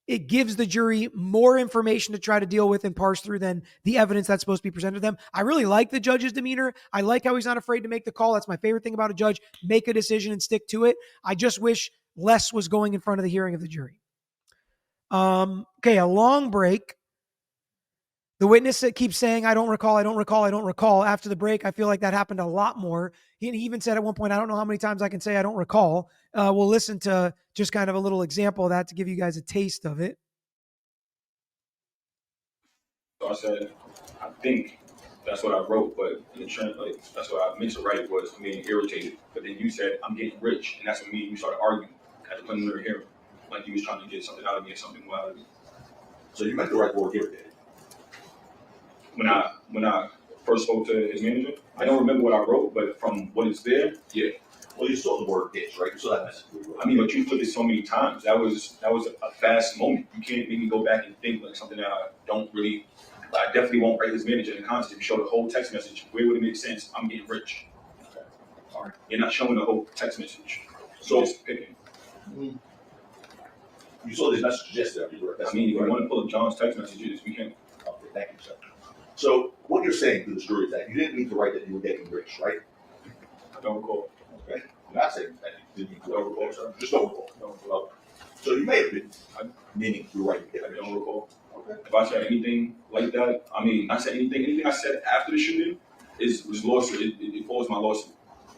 it gives the jury more information to try to deal with and parse through than the evidence that's supposed to be presented to them. I really like the judge's demeanor. I like how he's not afraid to make the call. That's my favorite thing about a judge. Make a decision and stick to it. I just wish less was going in front of the hearing of the jury. Okay, a long break. The witness keeps saying, "I don't recall, I don't recall, I don't recall." After the break, I feel like that happened a lot more. He even said at one point, "I don't know how many times I can say I don't recall." We'll listen to just kind of a little example of that to give you guys a taste of it. So I said, I think that's what I wrote, but in the trend, like that's what I meant to write was I'm getting irritated. But then you said I'm getting rich, and that's when me and you started arguing at the preliminary hearing, like you was trying to get something out of me or something out of me. So you meant the right word irritated. When I first spoke to his manager, I don't remember what I wrote, but from what is there, yeah. Well, you saw the word bitch, right? You saw that message. I mean, but you flipped it so many times. That was a fast moment. You can't make me go back and think like something that I don't really. I definitely won't write his manager in the context. If you show the whole text message, where would it make sense? I'm getting rich. All right. You're not showing the whole text message. So You're just picking. you saw these messages yesterday. I mean, if you want to pull up John's text messages, we can. Okay, thank you, sir. So what you're saying to the jury is that you didn't mean to write that you were getting rich, right? I don't recall. Okay. You're not saying that you didn't mean to recall, sir. Just don't recall. Okay. So you may have been meaning you were writing I don't recall. Okay. If I said anything like that, I mean, I said anything I said after the shooting was lawsuit. It falls in my lawsuit.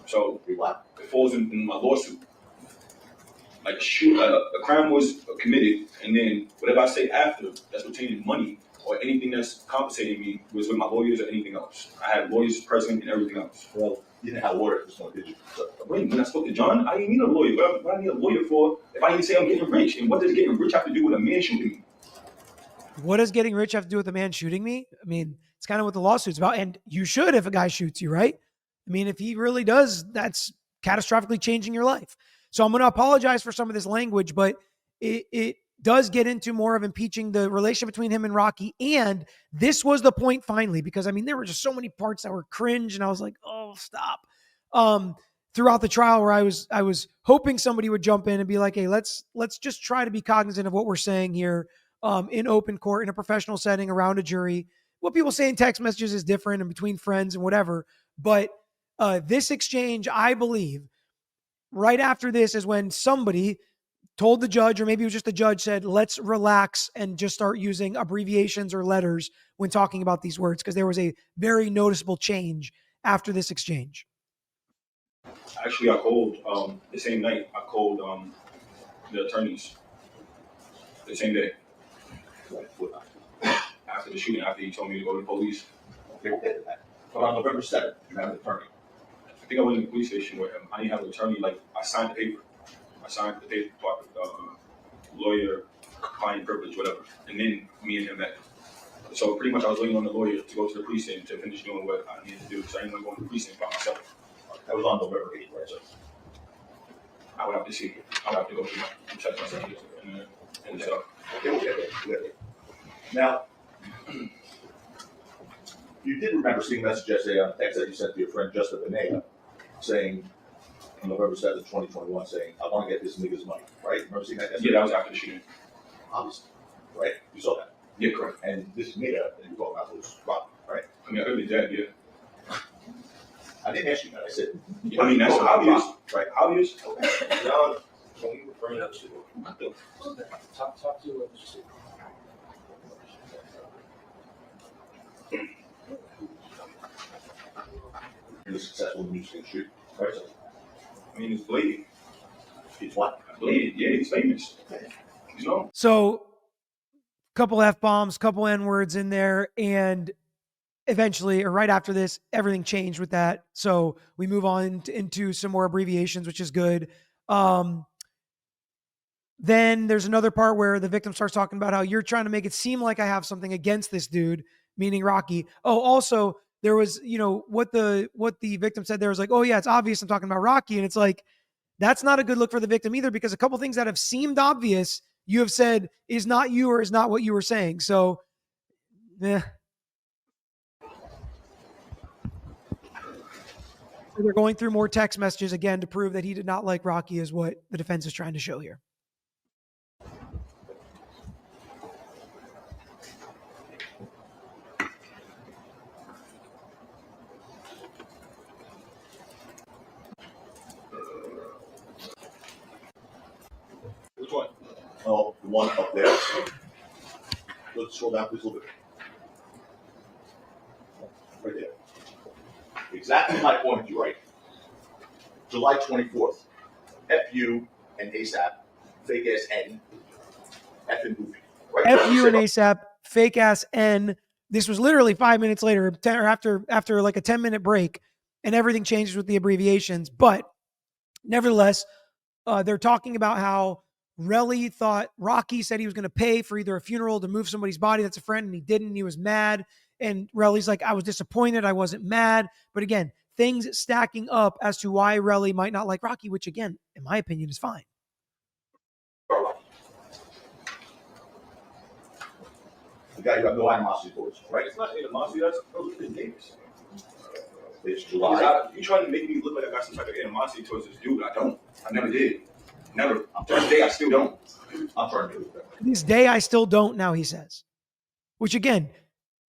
So What? it falls in my lawsuit. Like a crime was committed, and then whatever I say after that's pertaining to money or anything that's compensating me was with my lawyers or anything else. I had lawyers present and everything else. Well, you didn't have a lawyer at this point, did you? So, Wait, when I spoke to John, I didn't need a lawyer. What I need a lawyer for if I didn't say I'm getting rich? And what does getting rich have to do with a man shooting me? What does getting rich have to do with a man shooting me? I mean, it's kind of what the lawsuit's about. And you should if a guy shoots you, right? I mean, if he really does, that's catastrophically changing your life. So I'm going to apologize for some of this language, but it does get into more of impeaching the relationship between him and Rocky. And this was the point finally, because I mean, there were just so many parts that were cringe and I was like, oh, stop. Throughout the trial where I was hoping somebody would jump in and be like, hey, let's just try to be cognizant of what we're saying here in open court, in a professional setting around a jury. What people say in text messages is different and between friends and whatever. But this exchange, I believe, right after this is when somebody told the judge, or maybe it was just the judge, said, let's relax and just start using abbreviations or letters when talking about these words, because there was a very noticeable change after this exchange. Actually, I called the same night. I called the attorneys the same day after the shooting. After he told me to go to the police. okay, we'll get to that. But on November 7th, you have an attorney. I think I went in the police station with him. I didn't have an attorney. Like I signed the paper. I signed the paper, lawyer, client privilege, whatever. And then me and him met. So pretty much I was waiting on the lawyer to go to the precinct to finish doing what I needed to do because I didn't want to go to the precinct by myself. That was on November 8th, right, sir? I would have to see. I would have to go through my check myself and stuff. Okay, we'll get there. Now, you did remember seeing a message yesterday on text that you sent to your friend Justin Benega saying, on November 7th, 2021, saying, I want to get this nigga's money, right? Remember seeing that yesterday? Yeah, that was after the shooting. Obviously, right? You saw that. Yeah, correct. And this nigga that you're talking about was Rocky, right? I mean, I heard his dad, yeah. I didn't ask you that. I said, I mean, that's obvious. right? Obvious. Okay. John, when you referring to, talk to Mr. You're successful in music and shoot, right? So, I mean, it's blatant. it's what? Blatant. Yeah, he's famous. You know? So couple F-bombs, couple N-words in there, and eventually, or right after this, everything changed with that. So we move on into some more abbreviations, which is good. Then there's another part where the victim starts talking about how you're trying to make it seem like I have something against this dude, meaning Rocky. Oh, also there was, what the victim said there was like, oh yeah, it's obvious I'm talking about Rocky. And it's like, that's not a good look for the victim either, because a couple things that have seemed obvious, you have said is not you or is not what you were saying. So, yeah. So they're going through more text messages again to prove that he did not like Rocky, is what the defense is trying to show here. Which one? Oh, the one up there. Let's scroll down please a little bit. Right there. Exactly my point, you right. July 24th. FU and ASAP, fake ass N, F and goofy. Right? FU and ASAP, fake ass N. This was literally 5 minutes later, or after like a 10-minute break, and everything changes with the abbreviations. But nevertheless, they're talking about how Relli thought Rocky said he was going to pay for either a funeral to move somebody's body that's a friend, and he didn't. And he was mad. And Relli's like, I was disappointed. I wasn't mad. But again, things stacking up as to why Relli might not like Rocky, which again, in my opinion, is fine. The guy you have no animosity towards, right? It's not animosity. Those are good neighbors. It's July. You trying to make me look like I got some type of animosity towards this dude? I don't. I never did. Never. To this day, I still don't. I'm trying to do it. To this day, I still don't now, he says. Which again,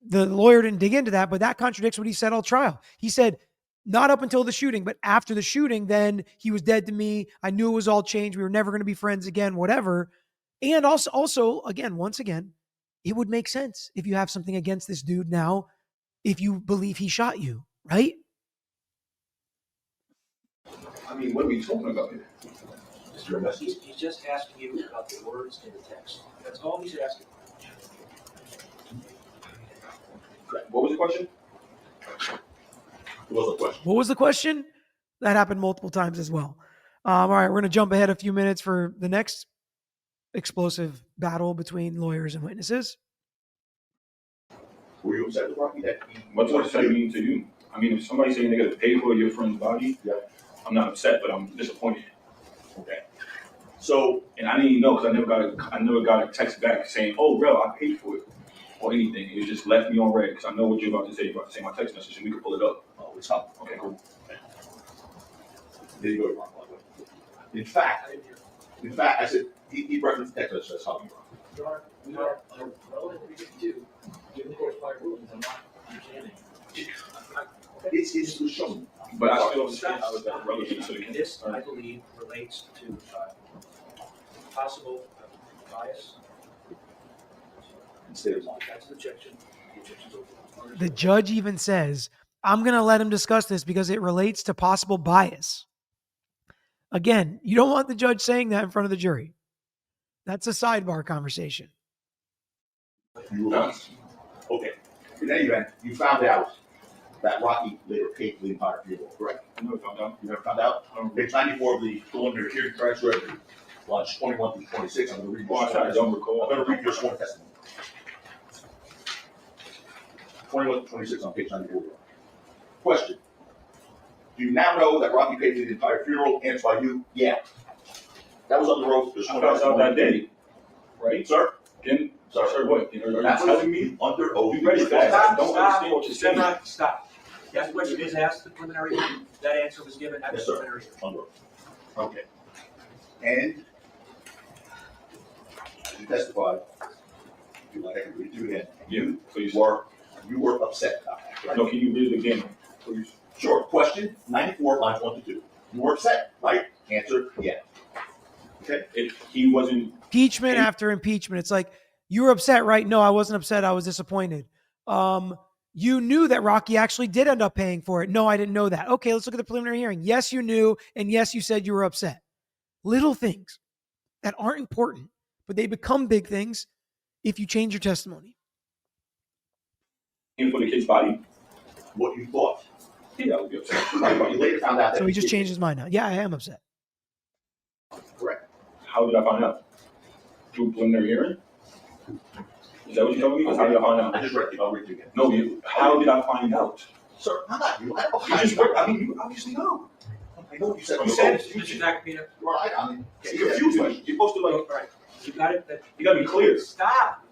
the lawyer didn't dig into that, but that contradicts what he said all trial. He said, not up until the shooting, but after the shooting, then he was dead to me. I knew it was all changed. We were never going to be friends again, whatever. And also, again, once again, it would make sense if you have something against this dude now, if you believe he shot you, right? I mean, what are we talking about here? Your message. He's just asking you about the words in the text. That's all he's asking. What was the question? It was a question. What was the question? That happened multiple times as well. All right, we're going to jump ahead a few minutes for the next explosive battle between lawyers and witnesses. Were you upset with Rocky? What's what does that mean to you? I mean, if somebody's saying they got to pay for your friend's body, Yeah. I'm not upset, but I'm disappointed. Okay. So, And I didn't even know because I never got a text back saying, "Oh, bro, I paid for it," or anything. It just left me on red because I know what you're about to say. You're about to say my text message, and we can pull it up. oh, it's up. Okay, cool. There you go, Ron. In fact, I said he referenced text message as how you were. We are relevant to 352, given the court's prior rulings, I'm not understanding. It's shown. But I still understand how is that relevant to the case. This, I believe, relates to possible bias. Instead of lying. That's an objection. The objection's over. The judge even says, I'm going to let him discuss this because it relates to possible bias. Again, you don't want the judge saying that in front of the jury. That's a sidebar conversation. You were lying. Okay. In any event, you found out that Rocky later paid for the entire funeral, correct? I never found out. You never found out? Page 94 of the preliminary hearing transcript, lines 21 through 26. I'm going to read Well, I don't recall. I'm going to read your sworn testimony. 21 to 26 on page 94. Question. Do you now know that Rocky paid for the entire funeral? Answered by you, yeah. That was on the road. I found out that day, right? Sir? Then, sir, what? Are you That's telling me? under oath. You ready for that? I don't understand what you're saying. Stop. That question was asked at the preliminary hearing. That answer was given at the Yes, sir. preliminary hearing. Under oath. Okay. And as you testified, if you like, I can read it to you again. Yeah, please. You were upset about that, right? No, can you read it again, please? Sure. Question 94, lines 1 to 2. You were upset, right? Answer, yeah. Okay. If he wasn't, Impeachment after impeachment. It's like, you were upset, right? No, I wasn't upset. I was disappointed. You knew that Rocky actually did end up paying for it. No, I didn't know that. Okay, let's look at the preliminary hearing. Yes, you knew. And yes, you said you were upset. Little things that aren't important, but they become big things if you change your testimony. paying for the kid's body, What you thought. yeah, I would be upset. Right, but you later found out that So he just did. changed his mind now. Yeah, I am upset. Correct. How did I find out? Through preliminary hearing? Is that what you're telling me? Or how did I find I out? just read it. I'll read it again. No, how did I find out? Sir, I'm not you. I You just read, I mean, you obviously know. I know what you said. You said it. Mr. Nakapina, Right. I mean, You confused me. You're supposed to all like, right, you got it? you gotta be clear. Stop.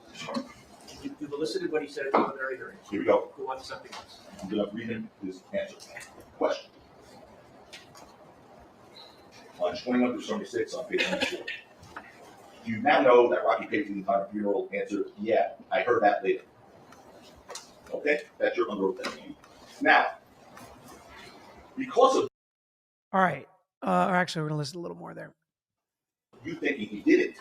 You've elicited what he said at the preliminary hearing. here we go. Who wants something else? I'm going to read him his answer. Question. Lines 21 through 76 on page 94. Do you now know that Rocky paid for the entire funeral? Answer, yeah. I heard that later. Okay? That's your under oath testimony. Now, because of All right. Or actually, we're going to listen a little more there. you thinking he did it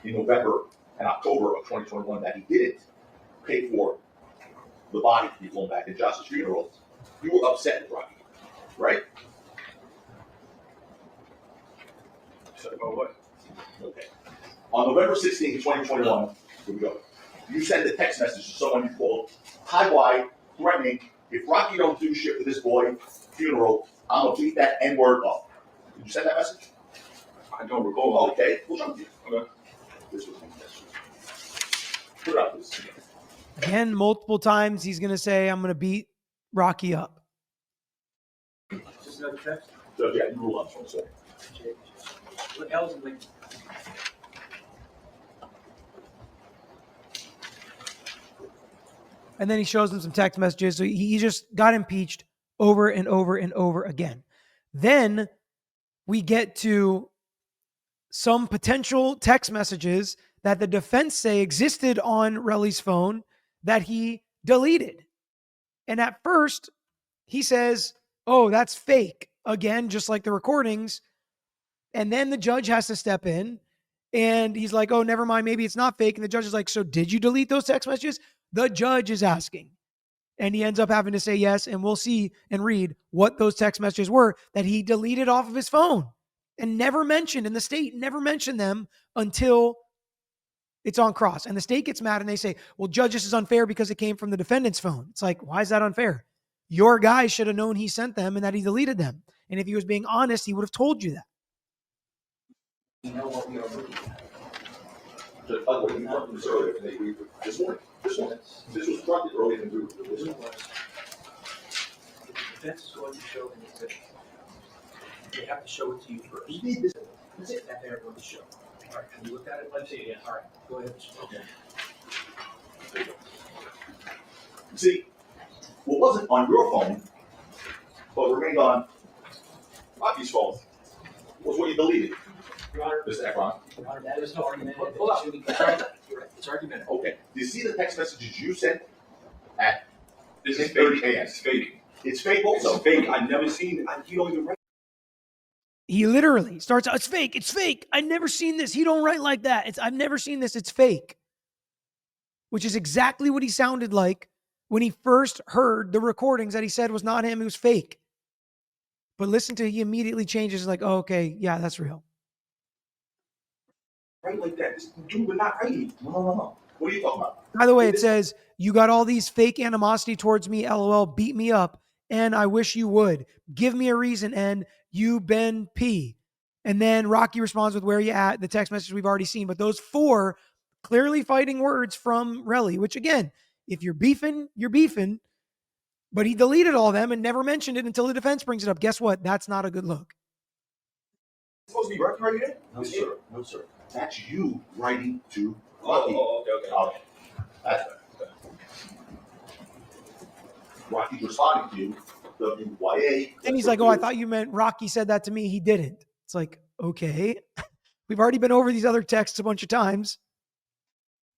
in November and October of 2021, that he didn't pay for the body to be flown back in Josh's funeral, you were upset with Rocky, right? Upset about what? Okay. On November 16, 2021, here we go. You sent a text message to someone you called, hi, why, threatening, if Rocky don't do shit for this boy funeral, I'm gonna beat that N-word up. Did you send that message? I don't recall. Okay, we'll jump to you. Okay. This was put up this. Again, multiple times he's going to say, I'm going to beat Rocky up. another text? So, yeah, you rule on this one, so. What else is like? And then he shows them some text messages. So he just got impeached over and over and over again. Then we get to some potential text messages that the defense say existed on Relli's phone that he deleted. And at first, he says, oh, that's fake. Again, just like the recordings. And then the judge has to step in and he's like, oh, never mind. Maybe it's not fake. And the judge is like, so did you delete those text messages? The judge is asking. And he ends up having to say yes. And we'll see and read what those text messages were that he deleted off of his phone and never mentioned. And the state never mentioned them until it's on cross. And the state gets mad and they say, well, judge, this is unfair because it came from the defendant's phone. It's like, why is that unfair? Your guy should have known he sent them and that he deleted them. And if he was being honest, he would have told you that. You know what we are looking at. So, by the way, we talked this earlier, and they agreed with this morning. This was struck earlier than due. The defense is going to show an exhibit. They have to show it to you first. You need this. That's it, that they're going to show. All right, can you look at it? Let's see it again. All right, go ahead. Okay. See, what wasn't on your phone, but remained on Rocky's phone, was what you deleted, Your Honor, Mr. Efron. Your Honor, that is no argument. Hold on. You're right. It's argumentative. Okay. Do you see the text messages you sent at This is 6:30 fake. a.m.? It's fake. It's fake It's also. fake. I never seen it. You don't even write. He literally starts out, it's fake, it's fake. I've never seen this. He don't write like that. I've never seen this. It's fake. Which is exactly what he sounded like when he first heard the recordings that he said was not him, it was fake. But listen to, he immediately changes like, oh, okay, yeah, that's real. Write like that. This dude would not write it. No. What are you talking about? By the way, it says, you got all these fake animosity towards me, LOL, beat me up, and I wish you would. Give me a reason, and you been P. And then Rocky responds with where you at, the text message we've already seen. But those 4 clearly fighting words from Relli, which again, if you're beefing, you're beefing. But he deleted all of them and never mentioned it until the defense brings it up. Guess what? That's not a good look. It's supposed to be Rocky right here? No, sir. No, sir. That's you writing to Rocky. Okay. That's right. Rocky's responding to you, WYA. And he's like, oh, I thought you meant Rocky said that to me. He didn't. It's like, okay. We've already been over these other texts a bunch of times.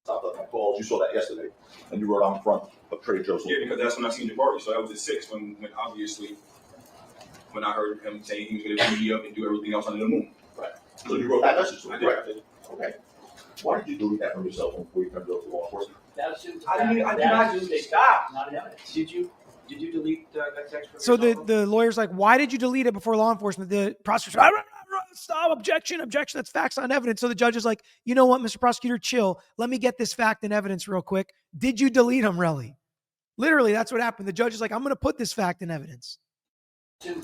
Stop my calls. You saw that yesterday, and you wrote on front of Trader Joe's. Yeah, because that's when I seen the party. So that was at 6 when obviously when I heard him saying he was going to beat me up and do everything else under the moon. Right. So you wrote that message to him. I did. Okay. Why did you delete that from your cell phone before you turned it over to law enforcement? That assumes. I did not that just assumes stop. Not an evidence. Did you delete that text from So your cell phone? the lawyer's like, why did you delete it before law enforcement? The prosecutor, stop, objection, that's facts on evidence. So the judge is like, you know what, Mr. Prosecutor, chill. Let me get this fact and evidence real quick. Did you delete him, Relli? Literally, that's what happened. The judge is like, I'm going to put this fact in evidence.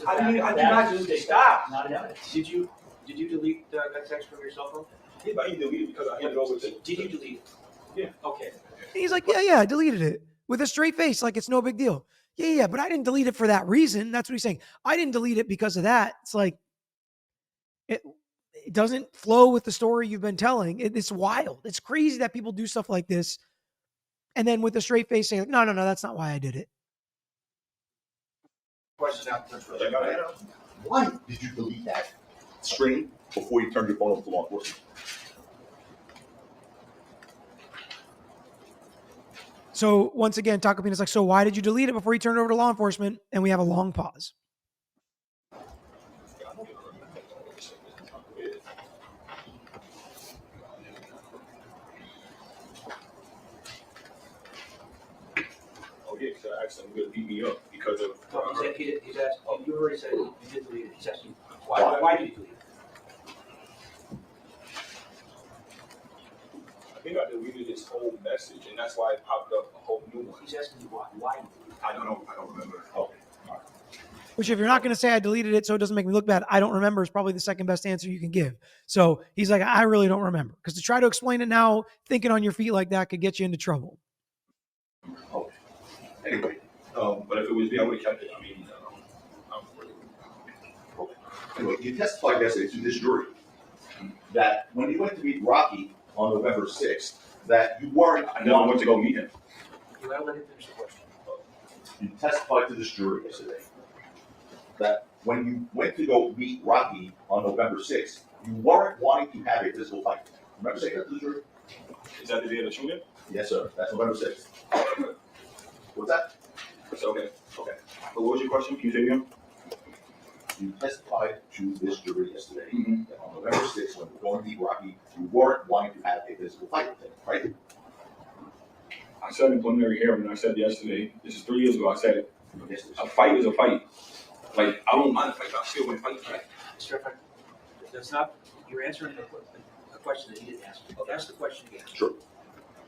I did not just stop. Not an evidence. Did you delete that text from your cell phone? Yeah, but I didn't delete it because I handed over to. Did you delete it? Yeah. Okay. And he's like, yeah, I deleted it with a straight face. Like, it's no big deal. Yeah, but I didn't delete it for that reason. That's what he's saying. I didn't delete it because of that. It's like, it doesn't flow with the story you've been telling. It's wild. It's crazy that people do stuff like this. And then with a straight face saying, no, that's not why I did it. Question out. Why did you delete that string before you turned your phone over to law enforcement? So once again, Tacopina's like, so why did you delete it before you turned it over to law enforcement? And we have a long pause. Oh yeah, because I asked him to beat me up because of. He's asked. You already said you did delete it. He's asking why did you delete it? I think I deleted his whole message, and that's why it popped up a whole new one. He's asking you why. Why you deleted it? I don't know. I don't remember. Okay. Which if you're not going to say I deleted it so it doesn't make me look bad, I don't remember is probably the second best answer you can give. So he's like, I really don't remember. Because to try to explain it now, thinking on your feet like that could get you into trouble. Okay. Anyway, But if it was me, I would have kept it. I mean, I'm anyway, you testified yesterday to this jury that when you went to meet Rocky on November 6th, that you weren't. I never went to go meet him. You gotta let him finish the question. You testified to this jury yesterday that when you went to go meet Rocky on November 6th, you weren't wanting to have a physical fight. Remember saying that to the jury? Is that the day of the shooting? Yes, sir. That's November 6th. What's that? It's okay. Okay. But what was your question? Can you say it again? You testified to this jury yesterday Mm-hmm. that on November 6th, when you were going to meet Rocky, you weren't wanting to have a physical fight with him, right? I said in preliminary hearing, and I said yesterday, this is 3 years ago, I said it. Yes, sir. A fight is a fight. Like, I don't mind a fight, but I still want to fight, right? Mr. Efron, that's not, you're answering a question that he didn't ask. Ask the question again. Sure.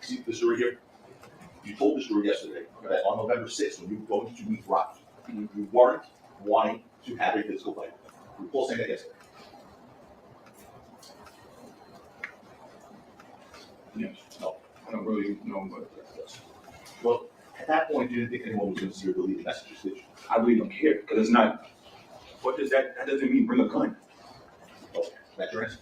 See this jury here? You told this jury yesterday that on November 6th, when you were going to meet Rocky, you weren't wanting to have a physical fight. You recall saying that yesterday? Yes. No. I don't really know, but Well, at that point, you didn't think anyone was going to see your deleted messages, did you? I really don't care, because it's not, what does that doesn't mean bring a gun. Okay, that's your answer.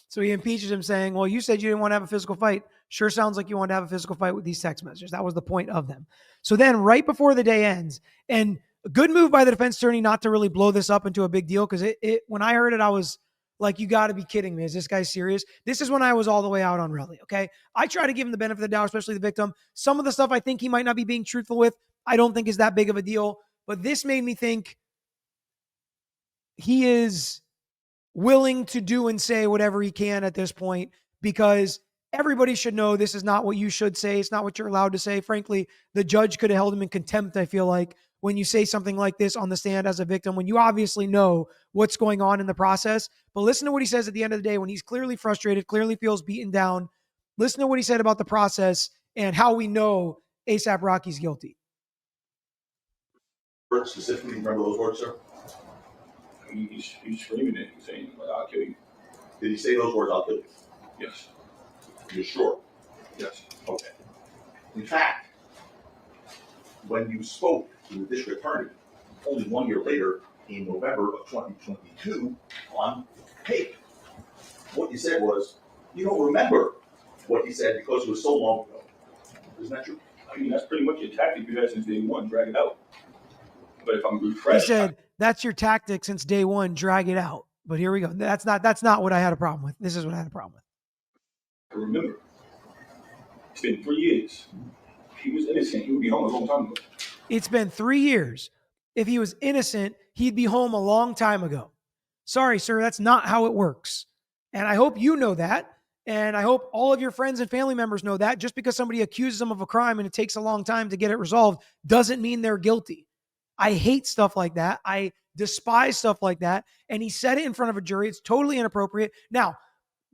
So he impeaches him saying, well, you said you didn't want to have a physical fight. Sure sounds like you wanted to have a physical fight with these text messages. That was the point of them. So then right before the day ends, and a good move by the defense attorney not to really blow this up into a big deal, because it when I heard it, I was like, you got to be kidding me. Is this guy serious? This is when I was all the way out on Relli, okay? I try to give him the benefit of the doubt, especially the victim. Some of the stuff I think he might not be being truthful with, I don't think is that big of a deal. But this made me think he is willing to do and say whatever he can at this point, because everybody should know this is not what you should say. It's not what you're allowed to say. Frankly, the judge could have held him in contempt, I feel like, when you say something like this on the stand as a victim, when you obviously know what's going on in the process. But listen to what he says at the end of the day when he's clearly frustrated, clearly feels beaten down. Listen to what he said about the process and how we know ASAP Rocky's guilty. Specifically, remember those words, sir? I mean, he's screaming it, he's saying, like, I'll kill you. Did he say those words, I'll kill you? Yes. You're sure? Yes. Okay. In fact, when you spoke to the district attorney only 1 year later, in November of 2022, on tape, what you said was, you don't remember what you said because it was so long ago. Isn't that true? I mean, that's pretty much your tactic you've had since day one, drag it out. But if I'm He refreshed, said, that's your tactic since day one, drag it out. But here we go. That's not what I had a problem with. This is what I had a problem with. I remember. It's been 3 years. If he was innocent, he would be home a long time ago. It's been 3 years. If he was innocent, he'd be home a long time ago. Sorry, sir, that's not how it works. And I hope you know that. And I hope all of your friends and family members know that. Just because somebody accuses them of a crime and it takes a long time to get it resolved doesn't mean they're guilty. I hate stuff like that. I despise stuff like that. And he said it in front of a jury. It's totally inappropriate. Now,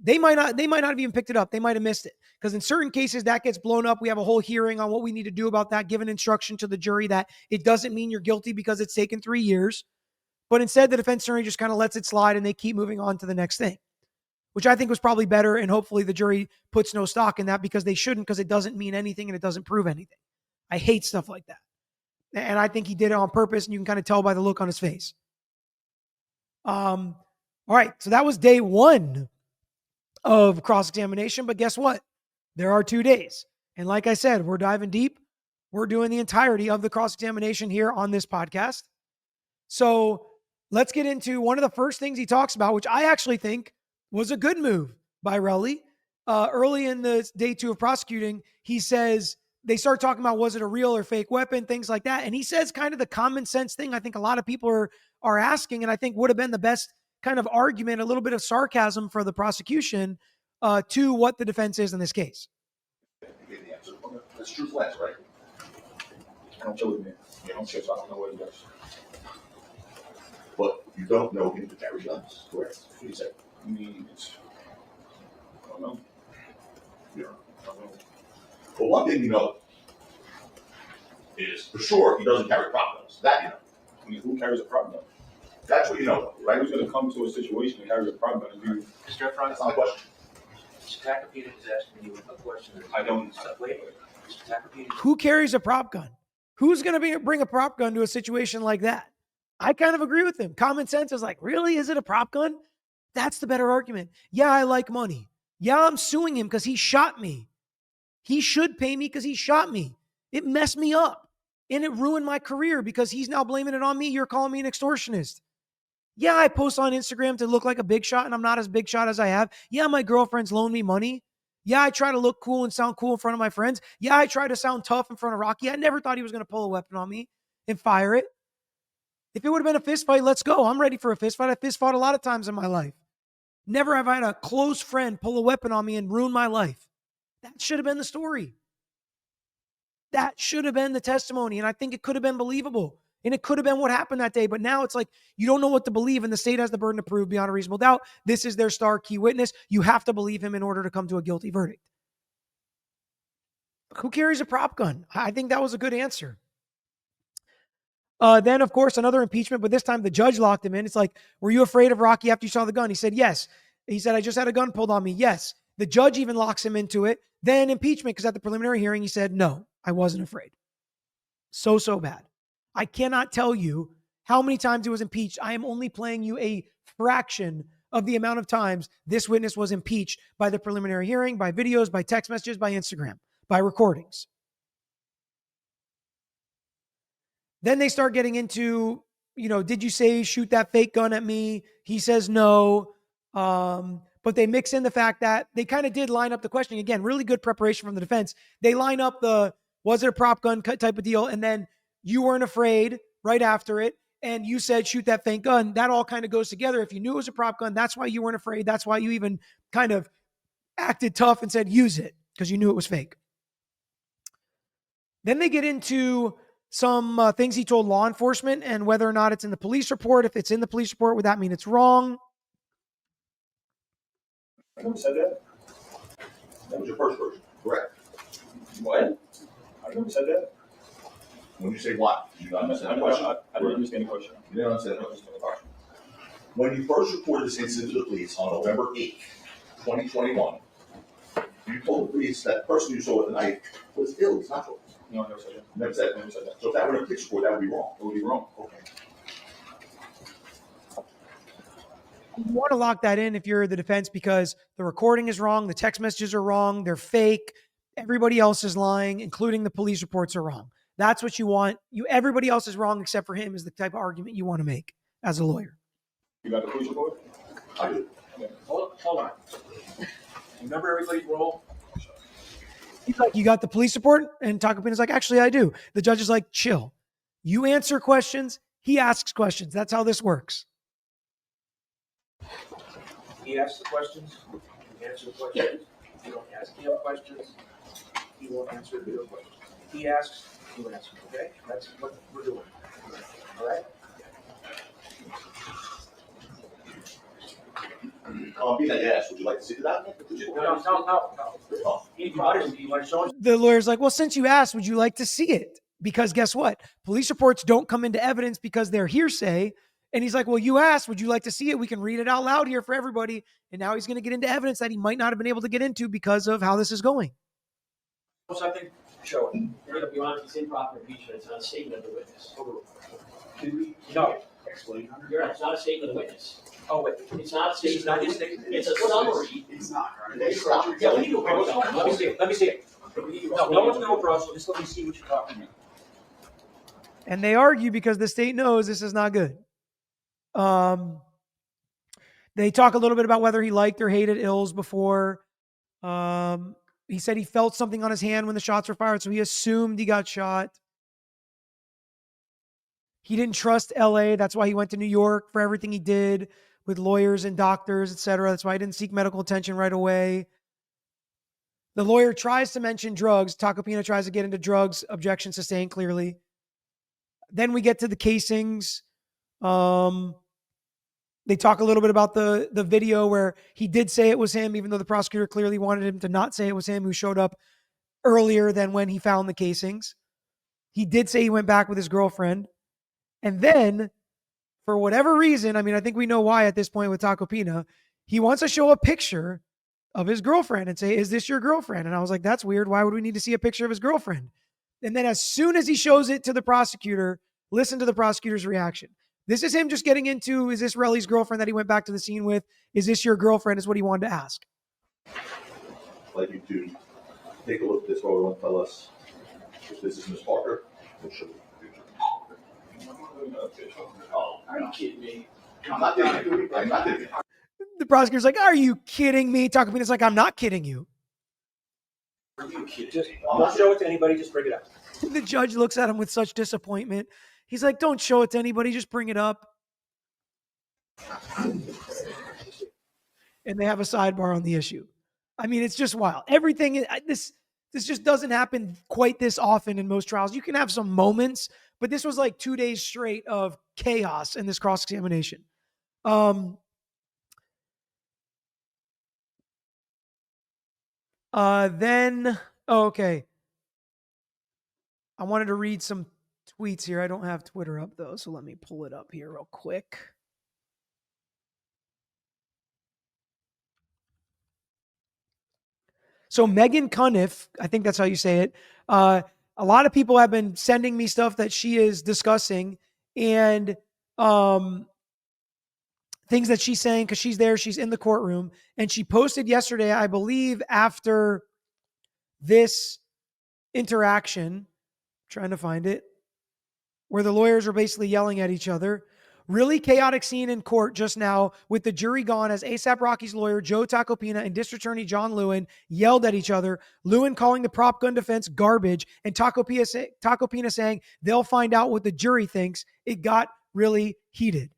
they might not have even picked it up. They might have missed it. Because in certain cases, that gets blown up. We have a whole hearing on what we need to do about that, give an instruction to the jury that it doesn't mean you're guilty because it's taken 3 years. But instead, the defense attorney just kind of lets it slide and they keep moving on to the next thing, which I think was probably better. And hopefully the jury puts no stock in that, because they shouldn't, because it doesn't mean anything and it doesn't prove anything. I hate stuff like that. And I think he did it on purpose, and you can kind of tell by the look on his face. All right, so that was day one of cross-examination, but guess what? There are 2 days. And like I said, we're diving deep. We're doing the entirety of the cross-examination here on this podcast. So let's get into one of the first things he talks about, which I actually think was a good move by Relli. Early in the day two of prosecuting, he says, they start talking about, was it a real or fake weapon, things like that. And he says kind of the common sense thing I think a lot of people are asking, and I think would have been the best kind of argument, a little bit of sarcasm for the prosecution to what the defense is in this case. You gave the answer. Okay. That's truthful answer, right? I don't chill with me. I don't chill, so I don't know what he does. But you don't know him to carry guns, correct? That's what you said. I mean, I don't know. Yeah. I don't know. But one thing you know is for sure he doesn't carry prop guns. That you know. I mean, who carries a prop gun? That's what you know, right? Who's going to come to a situation and carry a prop gun and do? Mr. Efron, That's not a question. Mr. Tacopina is asking you a question. I don't. Wait, Mr. Tacopina. Who carries a prop gun? Who's going to bring a prop gun to a situation like that? I kind of agree with him. Common sense is like, really? Is it a prop gun? That's the better argument. Yeah, I like money. Yeah, I'm suing him because he shot me. He should pay me because he shot me. It messed me up. And it ruined my career because he's now blaming it on me. You're calling me an extortionist. Yeah, I post on Instagram to look like a big shot, and I'm not as big shot as I have. Yeah, my girlfriends loan me money. Yeah, I try to look cool and sound cool in front of my friends. Yeah, I try to sound tough in front of Rocky. I never thought he was going to pull a weapon on me and fire it. If it would have been a fist fight, let's go. I'm ready for a fist fight. I fist fought a lot of times in my life. Never have I had a close friend pull a weapon on me and ruin my life. That should have been the story. That should have been the testimony. And I think it could have been believable. And it could have been what happened that day. But now it's like you don't know what to believe. And the state has the burden to prove beyond a reasonable doubt. This is their star key witness. You have to believe him in order to come to a guilty verdict. Who carries a prop gun? I think that was a good answer. Then, of course, another impeachment, but this time the judge locked him in. It's like, were you afraid of Rocky after you saw the gun? He said, yes. He said, I just had a gun pulled on me. Yes. The judge even locks him into it. Then impeachment, because at the preliminary hearing, he said, no, I wasn't afraid. So bad. I cannot tell you how many times he was impeached. I am only playing you a fraction of the amount of times this witness was impeached by the preliminary hearing, by videos, by text messages, by Instagram, by recordings. Then they start getting into, did you say shoot that fake gun at me? He says no. But they mix in the fact that they kind of did line up the questioning. Again, really good preparation from the defense. They line up the, was it a prop gun type of deal? And then you weren't afraid right after it. And you said shoot that fake gun. That all kind of goes together. If you knew it was a prop gun, that's why you weren't afraid. That's why you even kind of acted tough and said use it because you knew it was fake. Then they get into some things he told law enforcement and whether or not it's in the police report. If it's in the police report, would that mean it's wrong? I never said that. That was your first version, correct? What? I never said that. When you say what? You don't understand the question? I didn't understand the question. You didn't understand the question. When you first reported this incident to the police on November 8th, 2021, you told the police that person you saw with the knife was ill. He's not ill. No, I never said that. Never said that. So if that were in a police report, that would be wrong. It would be wrong. Okay. You want to lock that in if you're the defense because the recording is wrong, the text messages are wrong, they're fake, everybody else is lying, including the police reports are wrong. That's what you want. Everybody else is wrong except for him is the type of argument you want to make as a lawyer. You got the police report? I do. Okay. Hold on. Remember everybody's role? He's like, you got the police report? And Tacopina's like, actually, I do. The judge is like, chill. You answer questions, he asks questions. That's how this works. He asks the questions, you answer the questions. You don't ask him questions, he won't answer your questions. He asks, you answer, okay? That's what we're doing. All right? Being that you asked, would you like to see the document? No. You want to show us? The lawyer's like, well, since you asked, would you like to see it? Because guess what? Police reports don't come into evidence because they're hearsay. And he's like, well, you asked, would you like to see it? We can read it out loud here for everybody. And now he's going to get into evidence that he might not have been able to get into because of how this is going. Something? Show it. You're going to be honest, it's improper impeachment, it's not a statement of the witness. No. Explain. You're right, it's not a statement of the witness. Oh, wait. It's not a This is not statement. his statement. It's a summary. It's not, right? It's not. Yeah, we need to approach it. Let me see it. Let me see it. No one's going to approach it. Just let me see what you're talking about. And they argue because the state knows this is not good. They talk a little bit about whether he liked or hated Ills before. He said he felt something on his hand when the shots were fired, so he assumed he got shot. He didn't trust LA. That's why he went to New York for everything he did with lawyers and doctors, etc. That's why he didn't seek medical attention right away. The lawyer tries to mention drugs. Tacopina tries to get into drugs. Objection sustained clearly. Then we get to the casings. They talk a little bit about the video where he did say it was him, even though the prosecutor clearly wanted him to not say it was him, who showed up earlier than when he found the casings. He did say he went back with his girlfriend. And then, for whatever reason, I mean, I think we know why at this point with Tacopina, he wants to show a picture of his girlfriend and say, is this your girlfriend? And I was like, that's weird. Why would we need to see a picture of his girlfriend? And then as soon as he shows it to the prosecutor, listen to the prosecutor's reaction. This is him just getting into, is this Relli's girlfriend that he went back to the scene with? Is this your girlfriend? Is what he wanted to ask. Like you to take a look at this photo and tell us if this is Miss Parker. We'll show you the picture. Oh, are you kidding me? I'm not kidding you. I'm not kidding you. The prosecutor's like, are you kidding me? Tacopina's like, I'm not kidding you. Are you kidding? Just don't show it to anybody. Just bring it up. The judge looks at him with such disappointment. He's like, don't show it to anybody. Just bring it up. And they have a sidebar on the issue. I mean, it's just wild. Everything, this just doesn't happen quite this often in most trials. You can have some moments, but this was like 2 days straight of chaos in this cross-examination. Okay. I wanted to read some tweets here. I don't have Twitter up though, so let me pull it up here real quick. So Meghann Cuniff, I think that's how you say it. A lot of people have been sending me stuff that she is discussing and things that she's saying because she's there. She's in the courtroom. And she posted yesterday, I believe, after this interaction, trying to find it, where the lawyers are basically yelling at each other. Really chaotic scene in court just now with the jury gone as A$AP Rocky's lawyer, Joe Tacopina, and District Attorney John Lewin yelled at each other. Lewin calling the prop gun defense garbage and Tacopina saying they'll find out what the jury thinks. It got really heated.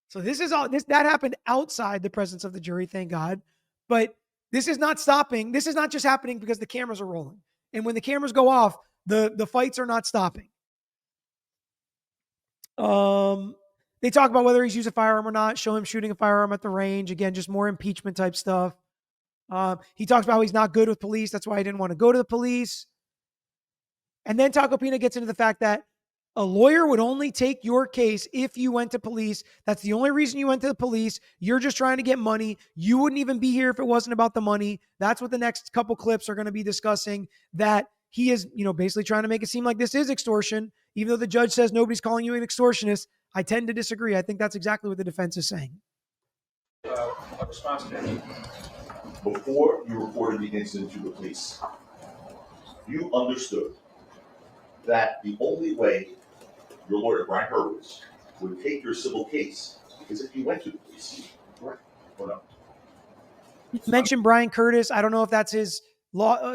So that happened outside the presence of the jury, thank God. But this is not stopping. This is not just happening because the cameras are rolling. And when the cameras go off, the fights are not stopping. They talk about whether he's used a firearm or not, show him shooting a firearm at the range. Again, just more impeachment type stuff. He talks about how he's not good with police. That's why he didn't want to go to the police. And then Tacopina gets into the fact that a lawyer would only take your case if you went to police. That's the only reason you went to the police. You're just trying to get money. You wouldn't even be here if it wasn't about the money. That's what the next couple clips are going to be discussing, that he is, basically trying to make it seem like this is extortion, even though the judge says nobody's calling you an extortionist. I tend to disagree. I think that's exactly what the defense is saying. A response to that. Before you reported the incident to the police, you understood that the only way your lawyer, Brian Hurwitz, would take your civil case is if you went to the police. Correct or no? You mentioned Brian Curtis. I don't know if that's his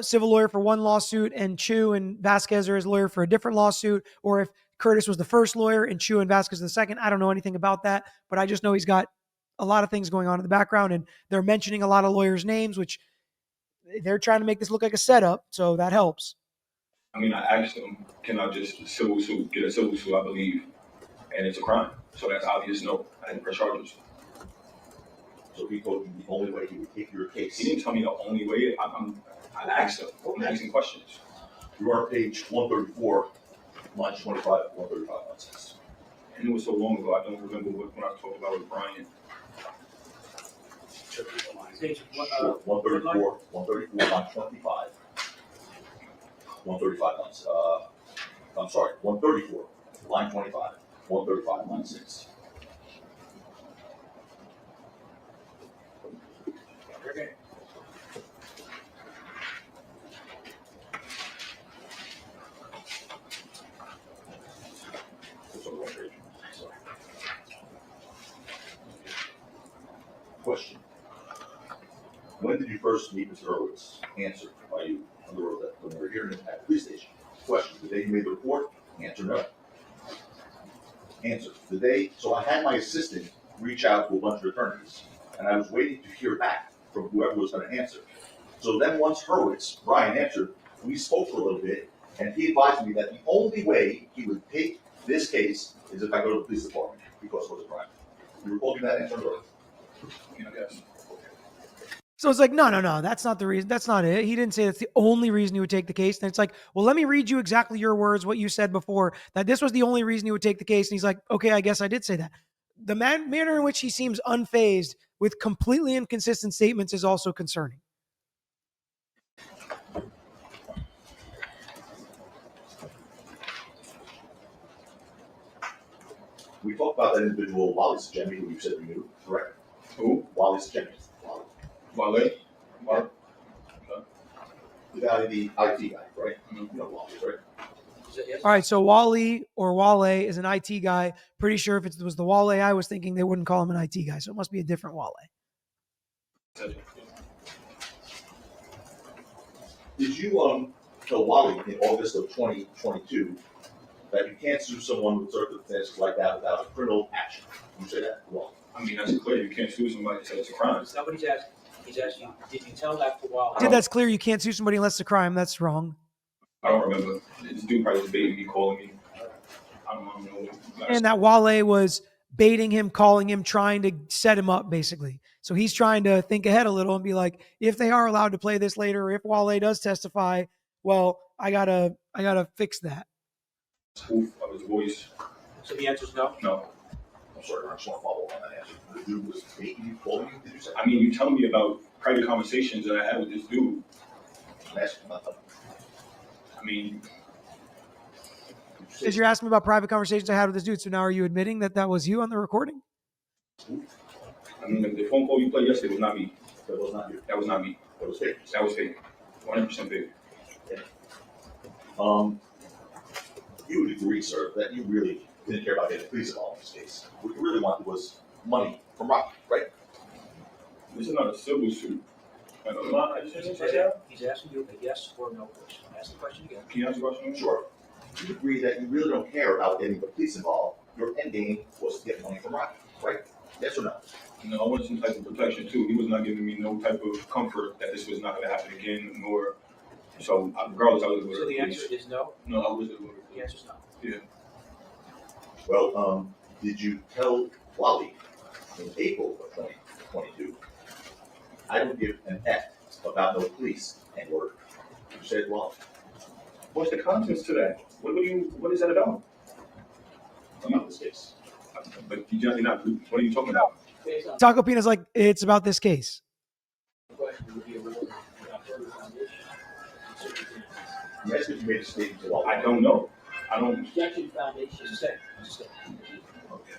civil lawyer for one lawsuit and Chu and Vasquez are his lawyer for a different lawsuit, or if Curtis was the first lawyer and Chu and Vasquez the second. I don't know anything about that, but I just know he's got a lot of things going on in the background, and they're mentioning a lot of lawyers' names, which they're trying to make this look like a setup, so that helps. I mean, I asked him, can I just get a civil suit, I believe, and it's a crime. So that's obvious no. I didn't press charges. So he told you the only way he would take your case. He didn't tell me the only way. I asked him. I'm asking questions. You are on page 134, line 25, 135, line 6. And it was so long ago, I don't remember when I talked about with Brian. Page 134, line 25. 135 lines. I'm sorry, 134, line 25. 135, line 6. Okay. Question. When did you first meet Mr. Hurwitz? Answer by you on the road when we were here at the police station. Question. The day you made the report? Answer no. Answer. The day, so I had my assistant reach out to a bunch of attorneys, and I was waiting to hear back from whoever was going to answer. So then once Brian answered, we spoke for a little bit, and he advised me that the only way he would take this case is if I go to the police department because it was a crime. You recall me that answer? Yes. So it's like, no, that's not the reason. That's not it. He didn't say that's the only reason he would take the case. And it's like, well, let me read you exactly your words, what you said before, that this was the only reason he would take the case. And he's like, okay, I guess I did say that. The manner in which he seems unfazed with completely inconsistent statements is also concerning. We talked about that individual, Wally Sejemi, who you said you knew, correct? Who? Wally Sejemi. Wale? Yeah. The guy, the IT guy, right? Mhm. You know Wally, right? Is that yes? All right, so Wally or Wale is an IT guy. Pretty sure if it was the Wale I was thinking, they wouldn't call him an IT guy, so it must be a different Wale. Did you tell Wally in August of 2022 that you can't sue someone with circumstances like that without a criminal action? You say that to Wally. I mean, that's clear. You can't sue somebody that said it's a crime. Somebody's asking, he's asking you, did you tell that to Wally? Did that's clear? You can't sue somebody unless it's a crime. That's wrong. I don't remember. This dude probably was baiting me, calling me. I don't know. And that Wale was baiting him, calling him, trying to set him up, basically. So he's trying to think ahead a little and be like, if they are allowed to play this later, or if Wale does testify, well, I gotta fix that. Spoof of his voice. So the answer is no? No. I'm sorry, I just want to follow up on that answer. The dude was baiting you, calling you, did you say? I mean, you tell me about private conversations that I had with this dude. I'm asking about that. I mean, Because you're asking me about private conversations I had with this dude. So now are you admitting that that was you on the recording? the phone call you played yesterday was not me. That was not you. That was not me. That was fake. That was fake. 100% fake. You would agree, sir, that you really didn't care about getting the police involved in this case. What you really wanted was money from Rocky, right? This is not a civil suit. I don't know. He's asking you a yes or no question. Ask the question again. Can you ask a question? Sure. You agree that you really don't care about getting the police involved. Your end game was to get money from Rocky, right? Yes or no? No, I wanted some type of protection too. He was not giving me no type of comfort that this was not going to happen again, nor. So, regardless, I was with So the answer is no? No, I was with The answer is no. Yeah. Well, did you tell Wally in April of 2022, I don't give an F about no police and word? You said, well, What's the contents to that? What is that about? about this case. But you generally not. What are you talking about? Based on Taco Pina's like, it's about this case. the question, would be a real further foundation. You asked if you made a statement to Wally. I don't know. I don't. Objection foundation. Just a second. Just a second. Okay.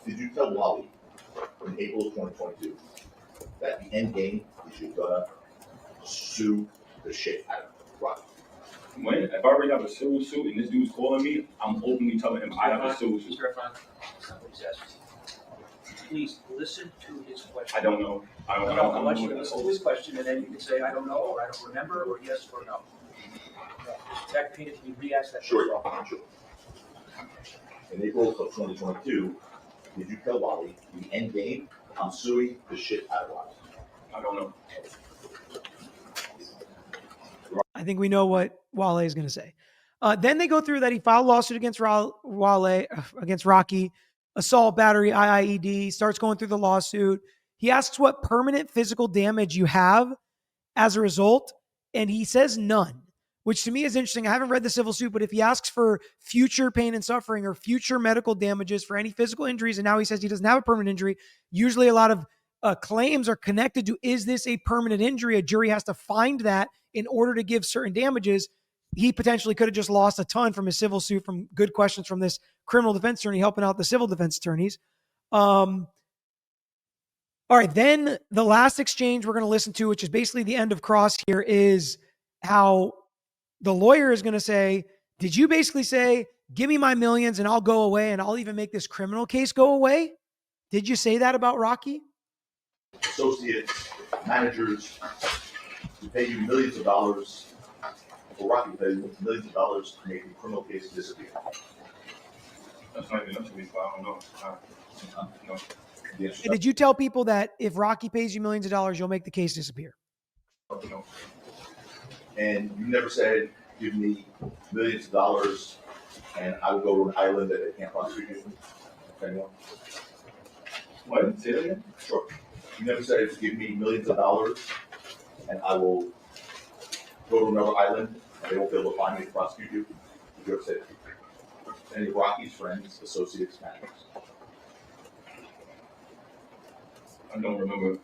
Did you tell Wally in April of 2022 that the end game is you're gonna sue the shit out of Rocky? When if I already have a civil suit and this dude's calling me, I'm openly telling him I have a civil suit. Mr. Irfan, that's not what he's asking. Please listen to his question. I don't know. I don't I know. want you to listen to his question, and then you can say, I don't know, or I don't remember, or yes or no. Dr. Pina, can you re-ask that? Sure. In April of 2022, did you tell Wally the end game? I'm suing the shit out of Rocky. I don't know. I think we know what Wale is going to say. Then they go through that he filed a lawsuit against against Rocky, assault, battery, IIED, starts going through the lawsuit. He asks what permanent physical damage you have as a result, and he says none, which to me is interesting. I haven't read the civil suit, but if he asks for future pain and suffering or future medical damages for any physical injuries, and now he says he doesn't have a permanent injury, usually a lot of claims are connected to, is this a permanent injury? A jury has to find that in order to give certain damages. He potentially could have just lost a ton from his civil suit from good questions from this criminal defense attorney helping out the civil defense attorneys. All right, then the last exchange we're going to listen to, which is basically the end of cross here, is how the lawyer is going to say, did you basically say, give me my millions and I'll go away and I'll even make this criminal case go away? Did you say that about Rocky? Associates, managers, to pay you millions of dollars for Rocky to pay you millions of dollars to make the criminal case disappear. That's not even up to me. So I don't know. No. The answer is And did you tell people that if Rocky pays you millions of dollars, you'll make the case disappear? No. and you never said, give me millions of dollars and I will go to an island that they can't prosecute you. Anyone? What? Say that again? Sure. You never said, give me millions of dollars and I will go to another island and they won't be able to find me to prosecute you. Did you ever say that? Any of Rocky's friends, associates, managers? I don't remember.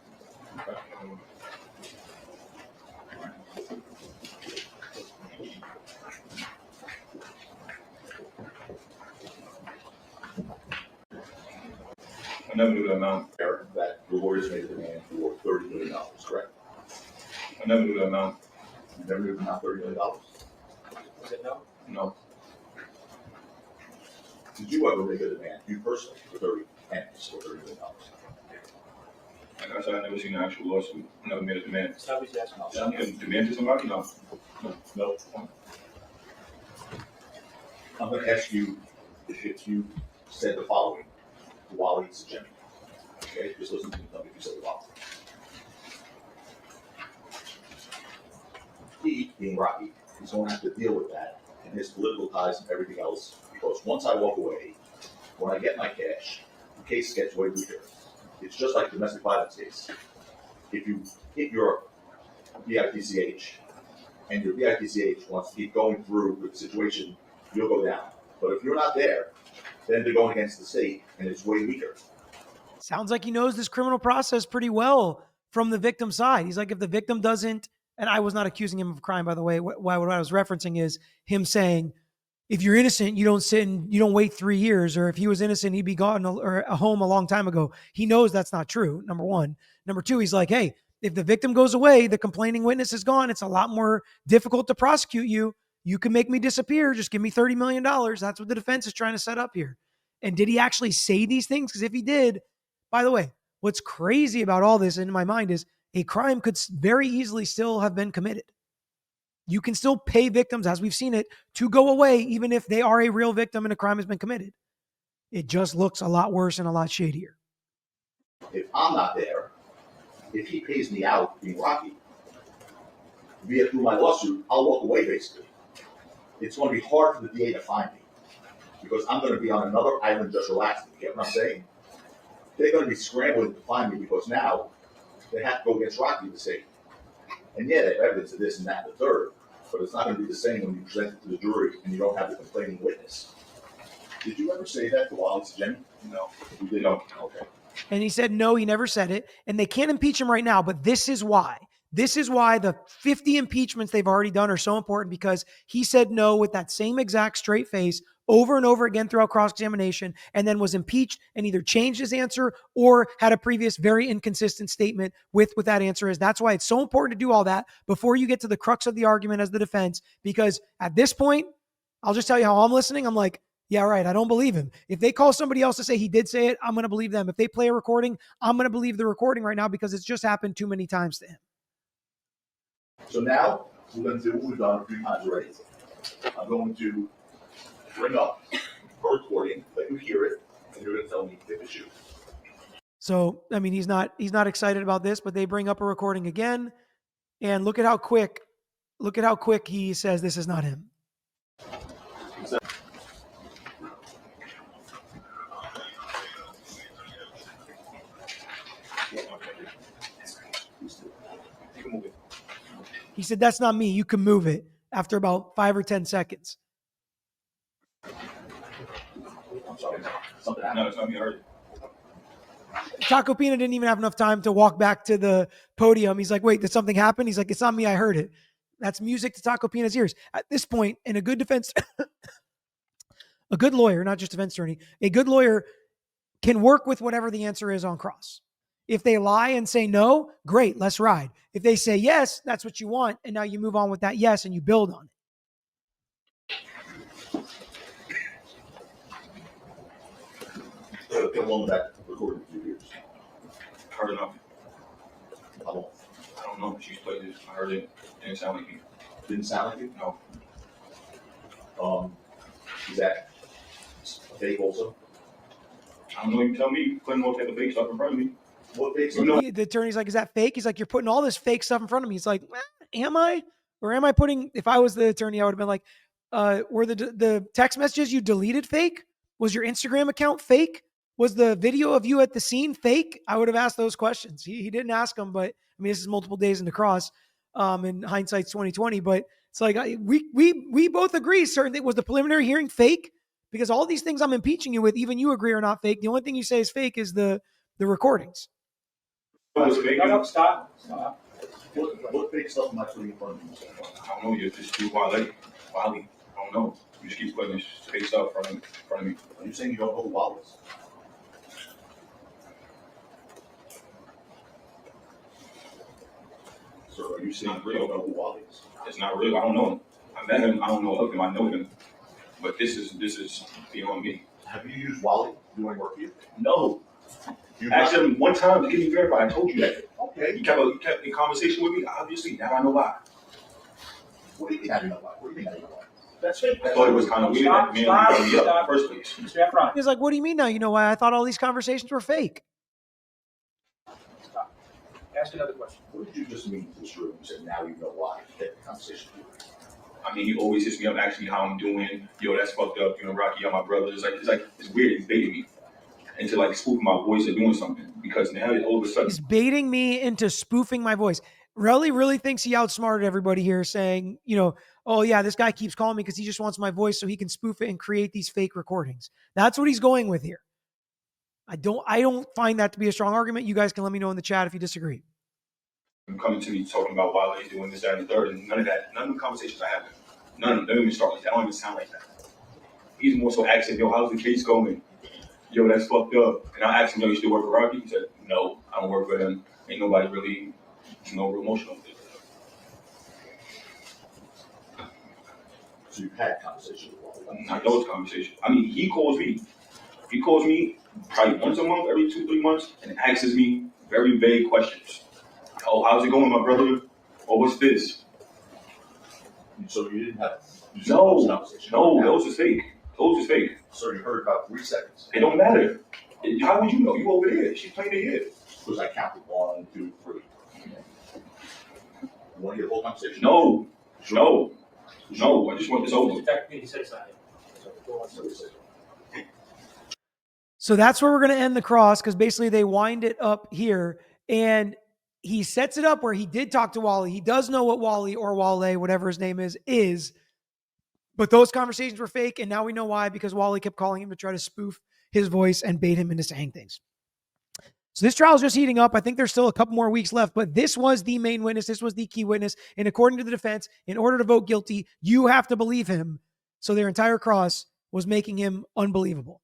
never knew the amount. That the lawyers made a demand for $30 million, correct? I never knew the amount. You never knew the amount, $30 million? Was it no? No. Did you ever make a demand, you personally, for 30 M's or $30 million? Like I said, I never seen an actual lawsuit. I never made a demand. That's not what he's asking. I can demand to somebody? No. No. I'm going to ask you if you said the following while he's a Jimmy. Okay, just listen to me tell me if you said the following. He, being Rocky, is going to have to deal with that and his political ties and everything else, because once I walk away, when I get my cash, the case gets way weaker. It's just like domestic violence case. If you hit your BITCH and your BITCH wants to keep going through with the situation, you'll go down. But if you're not there, then they're going against the state and it's way weaker. Sounds like he knows this criminal process pretty well from the victim side. He's like, if the victim doesn't, and I was not accusing him of crime, by the way. What I was referencing is him saying, if you're innocent, you don't sit and you don't wait 3 years, or if he was innocent, he'd be gone or home a long time ago. He knows that's not true, number one. Number two, he's like, hey, if the victim goes away, the complaining witness is gone. It's a lot more difficult to prosecute you. You can make me disappear. Just give me $30 million. That's what the defense is trying to set up here. And did he actually say these things? Because if he did, by the way, what's crazy about all this in my mind is a crime could very easily still have been committed. You can still pay victims, as we've seen it, to go away, even if they are a real victim and a crime has been committed. It just looks a lot worse and a lot shadier. If I'm not there, if he pays me out being Rocky, via through my lawsuit, I'll walk away basically. It's going to be hard for the DA to find me because I'm going to be on another island just relaxing. You get what I'm saying? They're going to be scrambling to find me because now they have to go against Rocky to say, and yeah, they have evidence of this and that and the third, but it's not going to be the same when you present it to the jury and you don't have the complaining witness. Did you ever say that to Wallace Jimmy? No. You did? No. Okay. And he said, no, he never said it. And they can't impeach him right now, but this is why. This is why the 50 impeachments they've already done are so important, because he said no with that same exact straight face over and over again throughout cross-examination, and then was impeached and either changed his answer or had a previous very inconsistent statement with what that answer is. That's why it's so important to do all that before you get to the crux of the argument as the defense, because at this point, I'll just tell you how I'm listening. I'm like, yeah, right, I don't believe him. If they call somebody else to say he did say it, I'm going to believe them. If they play a recording, I'm going to believe the recording right now because it's just happened too many times to him. So now we're going to do what we've done a few times already. I'm going to bring up a recording, let you hear it, and you're going to tell me if it's you. So, I mean, he's not excited about this, but they bring up a recording again, and look at how quick he says this is not him. He said, that's not me. You can move it after about 5 or 10 seconds. I'm sorry. Something happened. No, it's not me. I heard it. Taco Pina didn't even have enough time to walk back to the podium. He's like, wait, did something happen? He's like, it's not me. I heard it. That's music to Taco Pina's ears. At this point, in a good defense, a good lawyer, not just defense attorney, a good lawyer can work with whatever the answer is on cross. If they lie and say no, great, let's ride. If they say yes, that's what you want, and now you move on with that yes and you build on it. How long that recording for 2 years? Heard enough. How long? I don't know. She's played this. I heard it. Didn't sound like me. Didn't sound like you? No. Is that fake also? I don't know. You tell me. Putting all type of fake stuff in front of me. What fake You know. The attorney's like, is that fake? He's like, you're putting all this fake stuff in front of me. He's like, am I? Or am I putting, if I was the attorney, I would have been like, were the text messages you deleted fake? Was your Instagram account fake? Was the video of you at the scene fake? I would have asked those questions. He didn't ask them, but I mean, this is multiple days in the cross. In hindsight's 2020, but it's like we both agree. Certainly, was the preliminary hearing fake? Because all these things I'm impeaching you with, even you agree are not fake. The only thing you say is fake is the recordings. No, stop. What fake stuff am I putting in front of you? I don't know. You just do Wally. I don't know. You just keep putting this fake stuff in front of me. Are you saying you don't know who Wally is? So are you It's saying not you real. don't know who Wally is? It's not real. I don't know him. I met him. I don't know of him. I know him. But this is beyond me. Have you used Wally doing work for you? No. You Asked him one time to get me verified. I told you that. Okay. He kept in conversation with me. Obviously, now I know why. What do you mean I didn't know why? What do you mean I didn't know why? That's it. I thought it was kind of weird that man brought me up in the first place. Mr. Efron, He's like, what do you mean now? You know why? I thought all these conversations were fake. stop. Ask another question. What did you just mean to this room? You said now you know why. Get the conversation. I mean, he always hits me up, asking me how I'm doing. Yo, that's fucked up. You know, Rocky, you're my brother. It's weird. He's baiting me into like spoofing my voice or doing something because now all of a sudden He's baiting me into spoofing my voice. Relli really thinks he outsmarted everybody here, saying, oh yeah, this guy keeps calling me because he just wants my voice so he can spoof it and create these fake recordings. That's what he's going with here. I don't find that to be a strong argument. You guys can let me know in the chat if you disagree. coming to me talking about why he's doing this, that, and the third, and none of the conversations I have. None of them. They don't even start like that. They don't even sound like that. He's more so asking, yo, how's the case going? Yo, that's fucked up. And I asked him, yo, you still work for Rocky? He said, no, I don't work for him. Ain't nobody really, real emotional. So you've had conversations with Wally. Not those conversations. I mean, he calls me probably once a month, every 2-3 months, and asks me very vague questions. Oh, how's it going, my brother? Oh, what's this? So you didn't have No, conversations. those are fake. Those are fake. So you heard about 3 seconds. It don't matter. How would you know? You over there. She's playing it here. Because I counted 1, 2, 3. You want to hear the whole conversation? No. I just want this over. Technically, he said it's not him. So go on, so he said. So that's where we're going to end the cross, because basically they wind it up here, and he sets it up where he did talk to Wally. He does know what Wally or Wale, whatever his name is, but those conversations were fake, and now we know why, because Wally kept calling him to try to spoof his voice and bait him into saying things. So this trial is just heating up. I think there's still a couple more weeks left, but this was the main witness. This was the key witness. And according to the defense, in order to vote guilty, you have to believe him. So their entire cross was making him unbelievable.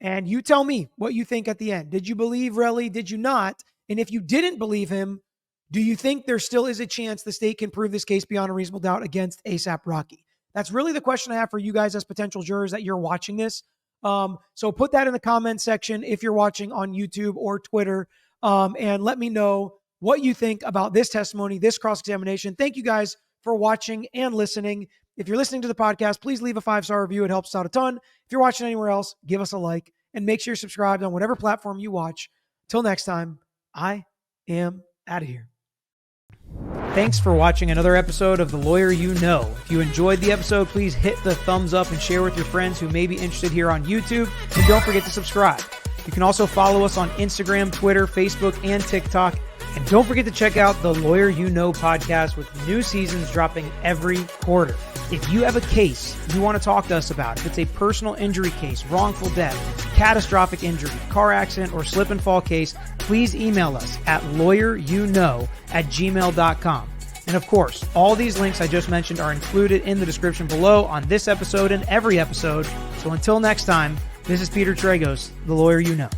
And you tell me what you think at the end. Did you believe Relli? Did you not? And if you didn't believe him, do you think there still is a chance the state can prove this case beyond a reasonable doubt against ASAP Rocky? That's really the question I have for you guys as potential jurors that you're watching this. So put that in the comment section if you're watching on YouTube or Twitter, and let me know what you think about this testimony, this cross-examination. Thank you guys for watching and listening. If you're listening to the podcast, please leave a 5-star review. It helps out a ton. If you're watching anywhere else, give us a like and make sure you're subscribed on whatever platform you watch. Till next time, I am out of here. Thanks for watching another episode of The Lawyer You Know. If you enjoyed the episode, please hit the thumbs up and share with your friends who may be interested here on YouTube. And don't forget to subscribe. You can also follow us on Instagram, Twitter, Facebook, and TikTok. And don't forget to check out the Lawyer You Know podcast with new seasons dropping every quarter. If you have a case you want to talk to us about, if it's a personal injury case, wrongful death, catastrophic injury, car accident, or slip and fall case, please email us at lawyeryouknow@gmail.com. And of course, all these links I just mentioned are included in the description below on this episode and every episode. So until next time, this is Peter Tragos, The Lawyer You Know.